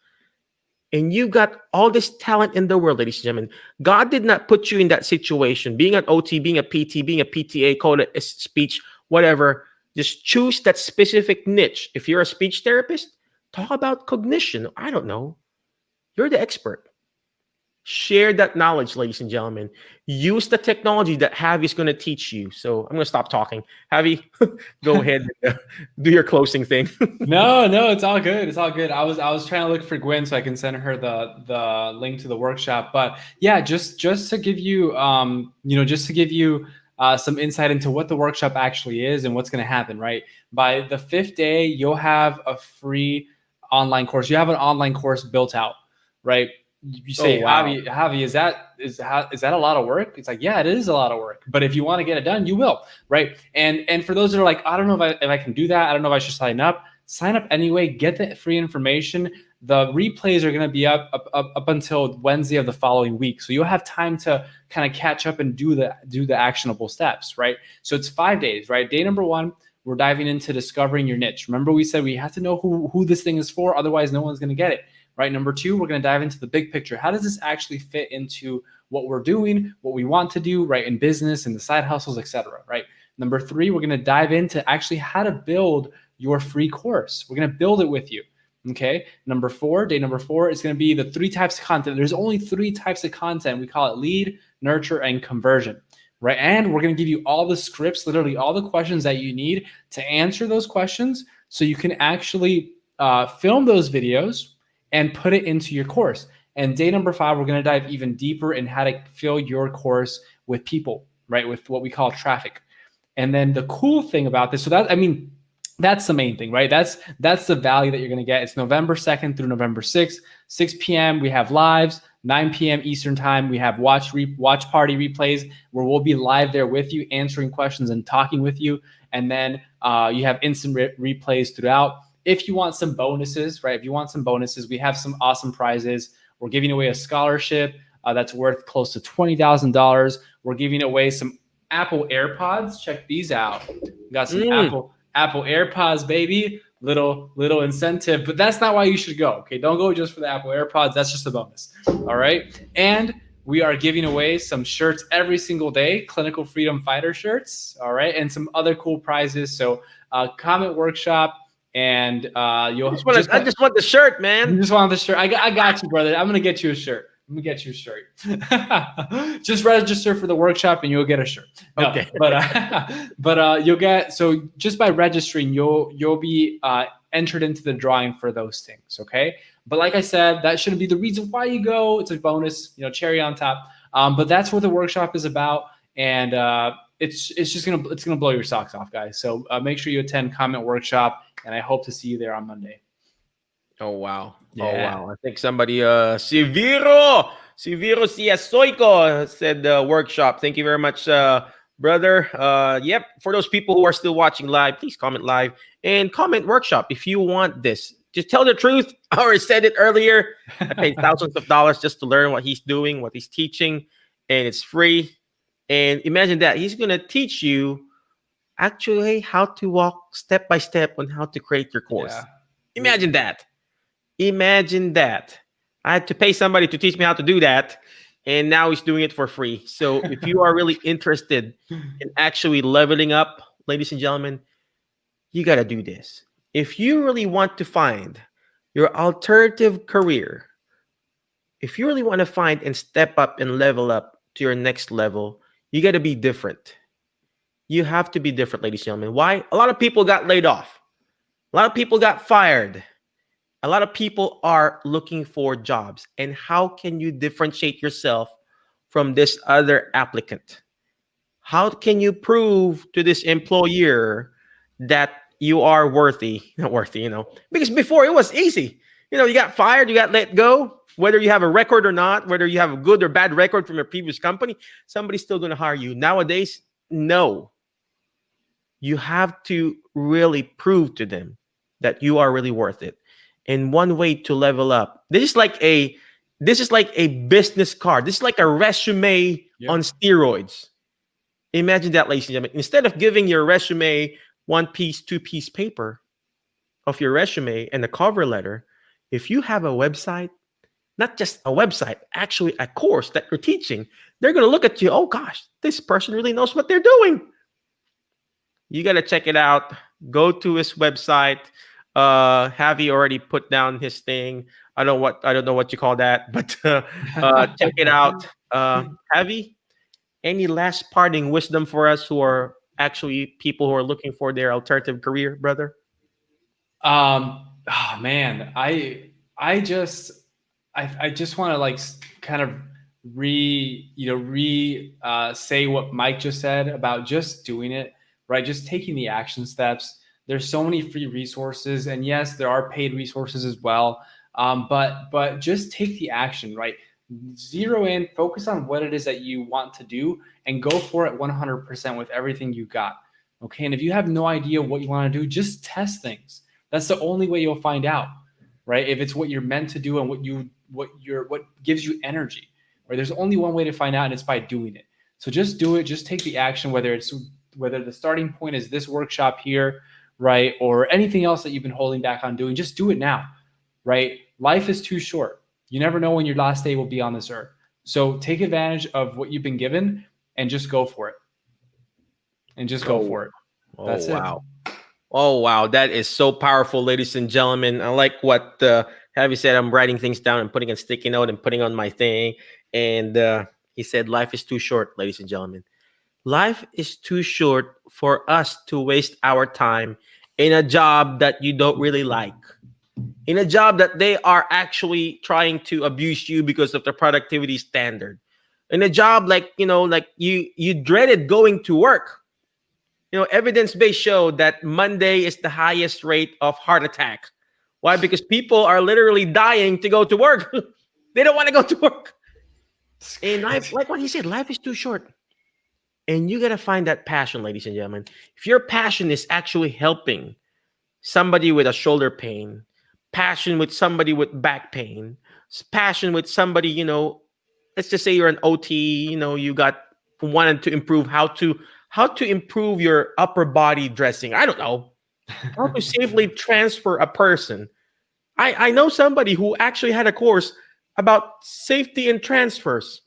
And you got all this talent in the world, ladies and gentlemen. God did not put you in that situation. Being an OT, being a PT, being a PTA, call it a speech, whatever. Just choose that specific niche. If you're a speech therapist, talk about cognition. I don't know. You're the expert. Share that knowledge, ladies and gentlemen. Use the technology that Javi is going to teach you. So I'm going to stop talking. Javi, go ahead and do your closing thing. No, it's all good. It's all good. I was trying to look for Gwen so I can send her the link to the workshop. But yeah, just to give you some insight into what the workshop actually is and what's going to happen. Right, by the 5th day, you'll have a free online course. You have an online course built out. Right. You say, wow. Javi, is that a lot of work? It's like, yeah, it is a lot of work. But if you want to get it done, you will, right? And for those that are like, I don't know if I can do that. I don't know if I should sign up. Sign up anyway. Get the free information. The replays are going to be up until Wednesday of the following week, so you'll have time to kind of catch up and do the actionable steps, right? So it's 5 days, right? Day number 1, we're diving into discovering your niche. Remember, we said we have to know who this thing is for, otherwise no one's going to get it. Right. Number 2, we're going to dive into the big picture. How does this actually fit into what we're doing, what we want to do, right, in business, in the side hustles, etc. Right. Number 3, we're going to dive into actually how to build your free course. We're going to build it with you. Okay. Number 4, day number 4 is going to be the 3 types of content. There's only 3 types of content. We call it lead, nurture, and conversion, right? And we're going to give you all the scripts, literally all the questions that you need to answer those questions, so you can actually film those videos and put it into your course. And day number 5, we're going to dive even deeper in how to fill your course with people, right? With what we call traffic. And then the cool thing about this, so that, I mean, that's the main thing, right? That's the value that you're going to get. It's November 2nd through November 6th, 6 p.m. We have lives, 9 p.m. Eastern time. We have watch party replays where we'll be live there with you, answering questions and talking with you. And then you have instant replays throughout. If you want some bonuses, right? If you want some bonuses, we have some awesome prizes. We're giving away a scholarship that's worth close to $20,000. We're giving away some Apple AirPods. Check these out. We got some Apple AirPods, baby. Little incentive, but that's not why you should go. Okay, don't go just for the Apple AirPods. That's just a bonus. All right, and we are giving away some shirts every single day, Clinical Freedom Fighter shirts. All right, and some other cool prizes. So, comment workshop, and you'll. I just want the shirt, man. You just want the shirt. I got you, brother. I'm gonna get you a shirt. I'm gonna get you a shirt. Just register for the workshop and you'll get a shirt. No, okay. But you'll get, so just by registering, you'll be entered into the drawing for those things. Okay. But like I said, that shouldn't be the reason why you go. It's a bonus, cherry on top. But that's what the workshop is about. And it's gonna blow your socks off, guys. So make sure you attend Comment Workshop, and I hope to see you there on Monday. Oh, wow. Yeah. Oh, wow. I think somebody, Severo Ciasoico said workshop. Thank you very much, brother. Yep. For those people who are still watching live, please comment live and comment workshop if you want this. Just tell the truth. I already said it earlier. I paid thousands of dollars just to learn what he's doing, what he's teaching, and it's free. And imagine that. He's going to teach you actually how to walk step by step on how to create your course. Yeah. Imagine that. Imagine that. I had to pay somebody to teach me how to do that, and now he's doing it for free. So if you are really interested in actually leveling up, ladies and gentlemen, you got to do this. If you really want to find your alternative career, if you really want to find and step up and level up to your next level, you got to be different. You have to be different, ladies and gentlemen. Why? A lot of people got laid off. A lot of people got fired. A lot of people are looking for jobs. And how can you differentiate yourself from this other applicant? How can you prove to this employer that you are worthy? Not worthy, because before it was easy. You got fired, you got let go. Whether you have a record or not, whether you have a good or bad record from your previous company, somebody's still going to hire you. Nowadays, no. You have to really prove to them that you are really worth it. And one way to level up, this is like a business card. This is like a resume on steroids. Imagine that, ladies and gentlemen. Instead of giving your resume 1-piece, 2-piece paper of your resume and a cover letter, if you have a website, not just a website, actually a course that you're teaching, they're going to look at you. Oh gosh, this person really knows what they're doing. You got to check it out. Go to his website. Javi already put down his thing. I don't know what you call that, but check it out. Javi, any last parting wisdom for us who are actually people who are looking for their alternative career, brother? Oh man, I just want to kind of say what Mike just said about just doing it, right? Just taking the action steps. There's so many free resources, and yes, there are paid resources as well. But just take the action, right? Zero in, focus on what it is that you want to do, and go for it 100% with everything you got. Okay, and if you have no idea what you want to do, just test things. That's the only way you'll find out, right? If it's what you're meant to do and what gives you energy, right? There's only one way to find out, and it's by doing it. So just do it. Just take the action. Whether the starting point is this workshop here, right, or anything else that you've been holding back on doing, just do it now, right? Life is too short. You never know when your last day will be on this earth. So take advantage of what you've been given and just go for it. and just go for it. That's wow. Oh, wow. That is so powerful, ladies and gentlemen. I like what Javi said. I'm writing things down and putting a sticky note and putting on my thing. And he said, life is too short, ladies and gentlemen. Life is too short for us to waste our time in a job that you don't really like, in a job that they are actually trying to abuse you because of the productivity standard, in a job like, like you dreaded going to work. Evidence-based show that Monday is the highest rate of heart attack. Why? Because people are literally dying to go to work. They don't want to go to work. And life, like what he said, life is too short. And you got to find that passion, ladies and gentlemen. If your passion is actually helping somebody with a shoulder pain, passion with somebody with back pain, passion with somebody, let's just say you're an OT, you got wanted to improve how to improve your upper body dressing. I don't know. How to safely transfer a person. I know somebody who actually had a course about safety and transfers.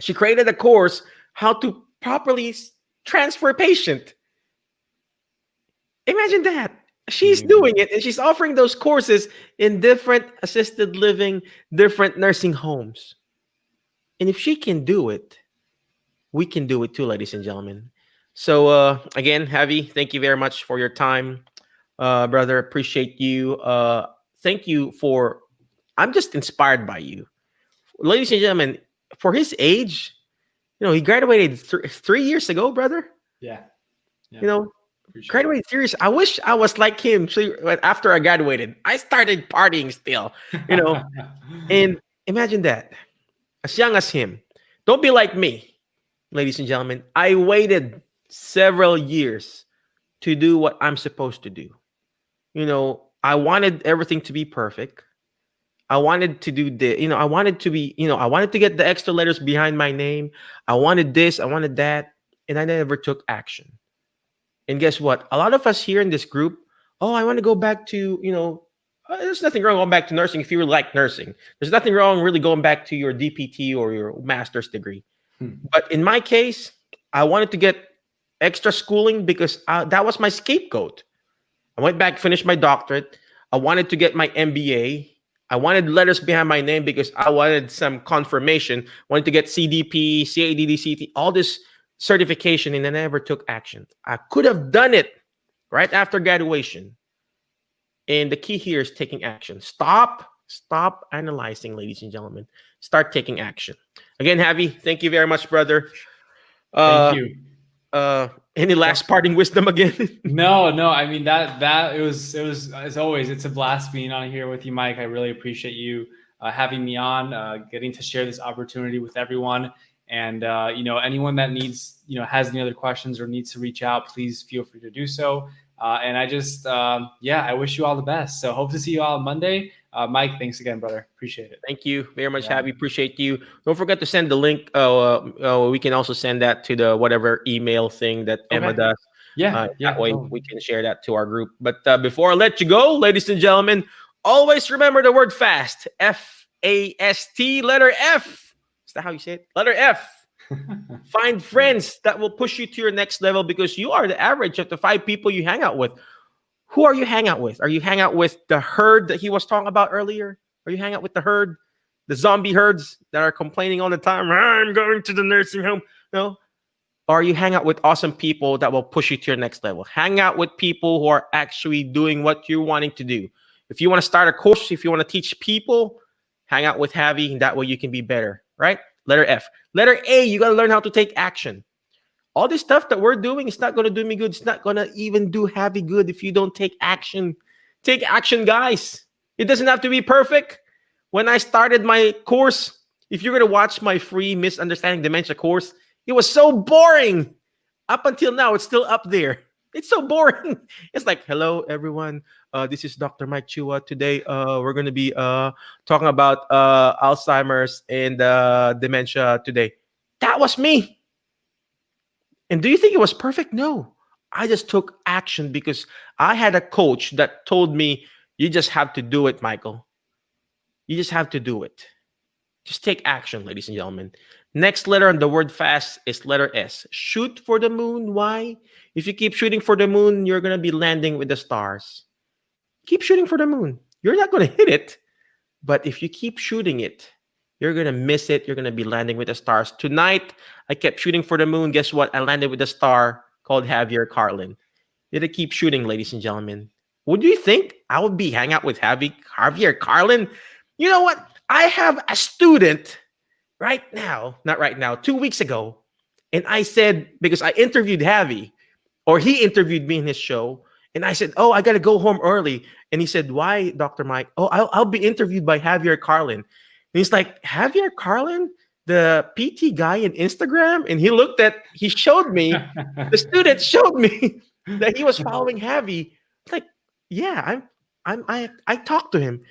She created a course how to properly transfer a patient. Imagine that. She's doing it, and she's offering those courses in different assisted living, different nursing homes. And if she can do it, we can do it too, ladies and gentlemen. So again, Javi, thank you very much for your time, brother. Appreciate you. Thank you for. I'm just inspired by you, ladies and gentlemen. For his age, he graduated 3 years ago, brother. Yeah. Graduated 3 years. I wish I was like him. After I graduated, I started partying still. And imagine that, as young as him. Don't be like me. Ladies and gentlemen, I waited several years to do what I'm supposed to do. I wanted everything to be perfect. I wanted to do I wanted to be, I wanted to get the extra letters behind my name. I wanted this, I wanted that, and I never took action. And guess what? A lot of us here in this group, I want to go back to, there's nothing wrong going back to nursing if you like nursing. There's nothing wrong really going back to your DPT or your master's degree. But in my case, I wanted to get extra schooling because that was my scapegoat. I went back, finished my doctorate. I wanted to get my MBA. I wanted letters behind my name because I wanted some confirmation. I wanted to get CDP, CADD, CT, all this certification, and I never took action. I could have done it right after graduation. And the key here is taking action. Stop analyzing, ladies and gentlemen. Start taking action. Again, Javi, thank you very much, brother. Thank you. Any last parting wisdom again? No. I mean that it was as always. It's a blast being on here with you, Mike. I really appreciate you having me on, getting to share this opportunity with everyone. And anyone that needs, has any other questions or needs to reach out, please feel free to do so. And I just, I wish you all the best. So hope to see you all on Monday. Mike, thanks again, brother. Appreciate it. Thank you very much, Javi. Appreciate you. Don't forget to send the link. We can also send that to the whatever email thing that Emma does. That way we can share that to our group. But before I let you go, ladies and gentlemen, always remember the word FAST. F-A-S-T, letter F. Is that how you say it? Letter F. Find friends that will push you to your next level because you are the average of the 5 people you hang out with. Who are you hang out with? Are you hang out with the herd that he was talking about earlier? Are you hang out with the herd, the zombie herds that are complaining all the time? I'm going to the nursing home. No. Or you hang out with awesome people that will push you to your next level. Hang out with people who are actually doing what you're wanting to do. If you want to start a course, if you want to teach people, hang out with Javi, and that way you can be better, right? Letter F. Letter A, you got to learn how to take action. All this stuff that we're doing is not going to do me good. It's not going to even do Javi good if you don't take action. Take action, guys. It doesn't have to be perfect. When I started my course, if you're going to watch my free Misunderstanding Dementia course, it was so boring. Up until now, it's still up there. It's so boring. It's like, hello, everyone. This is Dr. Mike Chua. Today, we're going to be talking about Alzheimer's and dementia today. That was me. And do you think it was perfect? No. I just took action because I had a coach that told me, you just have to do it, Michael. You just have to do it. Just take action, ladies and gentlemen. Next letter on the word fast is letter S. Shoot for the moon. Why? If you keep shooting for the moon, you're going to be landing with the stars. Keep shooting for the moon. You're not going to hit it. But if you keep shooting it, you're going to miss it. You're going to be landing with the stars. Tonight, I kept shooting for the moon. Guess what? I landed with a star called Javier Carlin. Did I keep shooting, ladies and gentlemen? Would you think I would be hanging out with Javier Carlin? You know what? I have a student not right now, 2 weeks ago. And I said, because I interviewed Javi, or he interviewed me in his show. And I said, oh, I got to go home early. And he said, why, Dr. Mike? Oh, I'll be interviewed by Javier Carlin. And he's like, Javier Carlin, the PT guy in Instagram? And he showed me, the student showed me that he was following Javi. Like, yeah, I talked to him.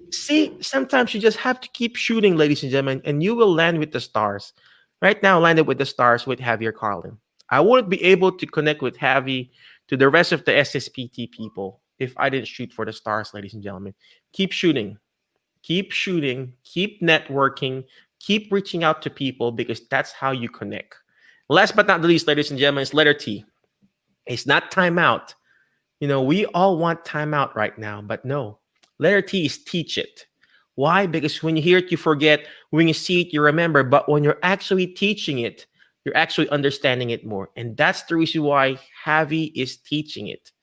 See, sometimes you just have to keep shooting, ladies and gentlemen, and you will land with the stars. Right now, I landed with the stars with Javier Carlin. I wouldn't be able to connect with Javi to the rest of the SSPT people if I didn't shoot for the stars, ladies and gentlemen. Keep shooting. Keep shooting. Keep networking. Keep reaching out to people because that's how you connect. Last but not least, ladies and gentlemen, is letter T. It's not timeout. You know, we all want timeout right now, but no. Letter T is teach it. Why? Because when you hear it, you forget. When you see it, you remember. But when you're actually teaching it, you're actually understanding it more. And that's the reason why Javi is teaching it.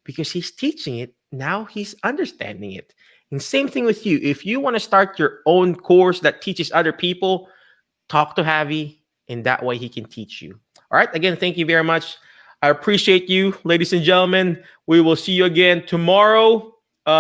Because he's teaching it, now he's understanding it. And same thing with you. If you want to start your own course that teaches other people, talk to Javi, and that way he can teach you. All right. Again, thank you very much. I appreciate you, ladies and gentlemen. We will see you again tomorrow.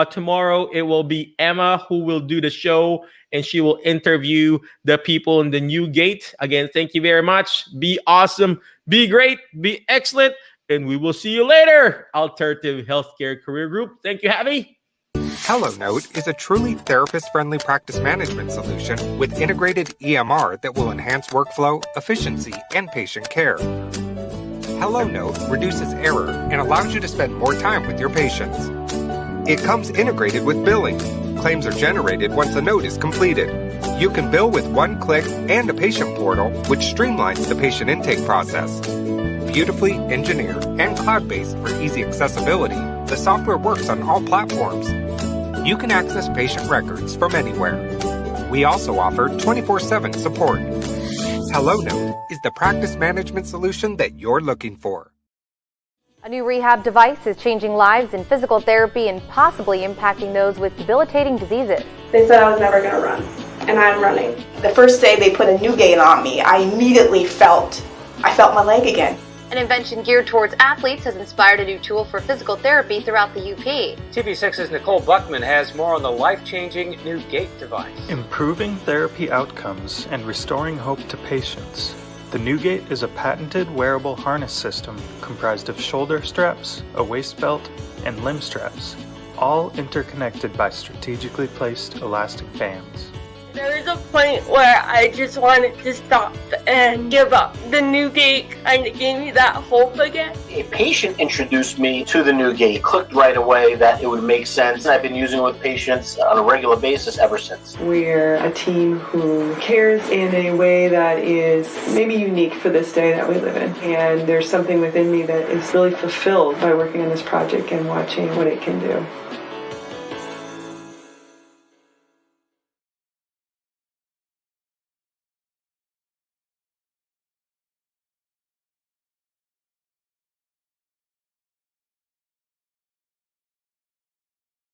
Tomorrow, it will be Emma who will do the show, and she will interview the people in the new gate. Again, thank you very much. Be awesome, be great, be excellent, and we will see you later. Alternative Healthcare Career Group. Thank you, Javi. HelloNote is a truly therapist-friendly practice management solution with integrated EMR that will enhance workflow, efficiency, and patient care. HelloNote reduces error and allows you to spend more time with your patients. It comes integrated with billing. Claims are generated once a note is completed. You can bill with one click and a patient portal, which streamlines the patient intake process. Beautifully engineered and cloud-based for easy accessibility, the software works on all platforms. You can access patient records from anywhere. We also offer 24/7 support. HelloNote is the practice management solution that you're looking for. A new rehab device is changing lives in physical therapy and possibly impacting those with debilitating diseases. They said I was never going to run, and I'm running. The first day they put a new gait on me, I immediately felt my leg again. An invention geared towards athletes has inspired a new tool for physical therapy throughout the UP. TV6's Nicole Buckman has more on the life-changing new gait device. Improving therapy outcomes and restoring hope to patients. The NewGate is a patented wearable harness system comprised of shoulder straps, a waist belt, and limb straps, all interconnected by strategically placed elastic bands. There was a point where I just wanted to stop and give up. The new gate kind of gave me that hope again. A patient introduced me to the new gate. Clicked right away that it would make sense. I've been using it with patients on a regular basis ever since. We're a team who cares in a way that is maybe unique for this day that we live in. And there's something within me that is really fulfilled by working on this project and watching what it can do.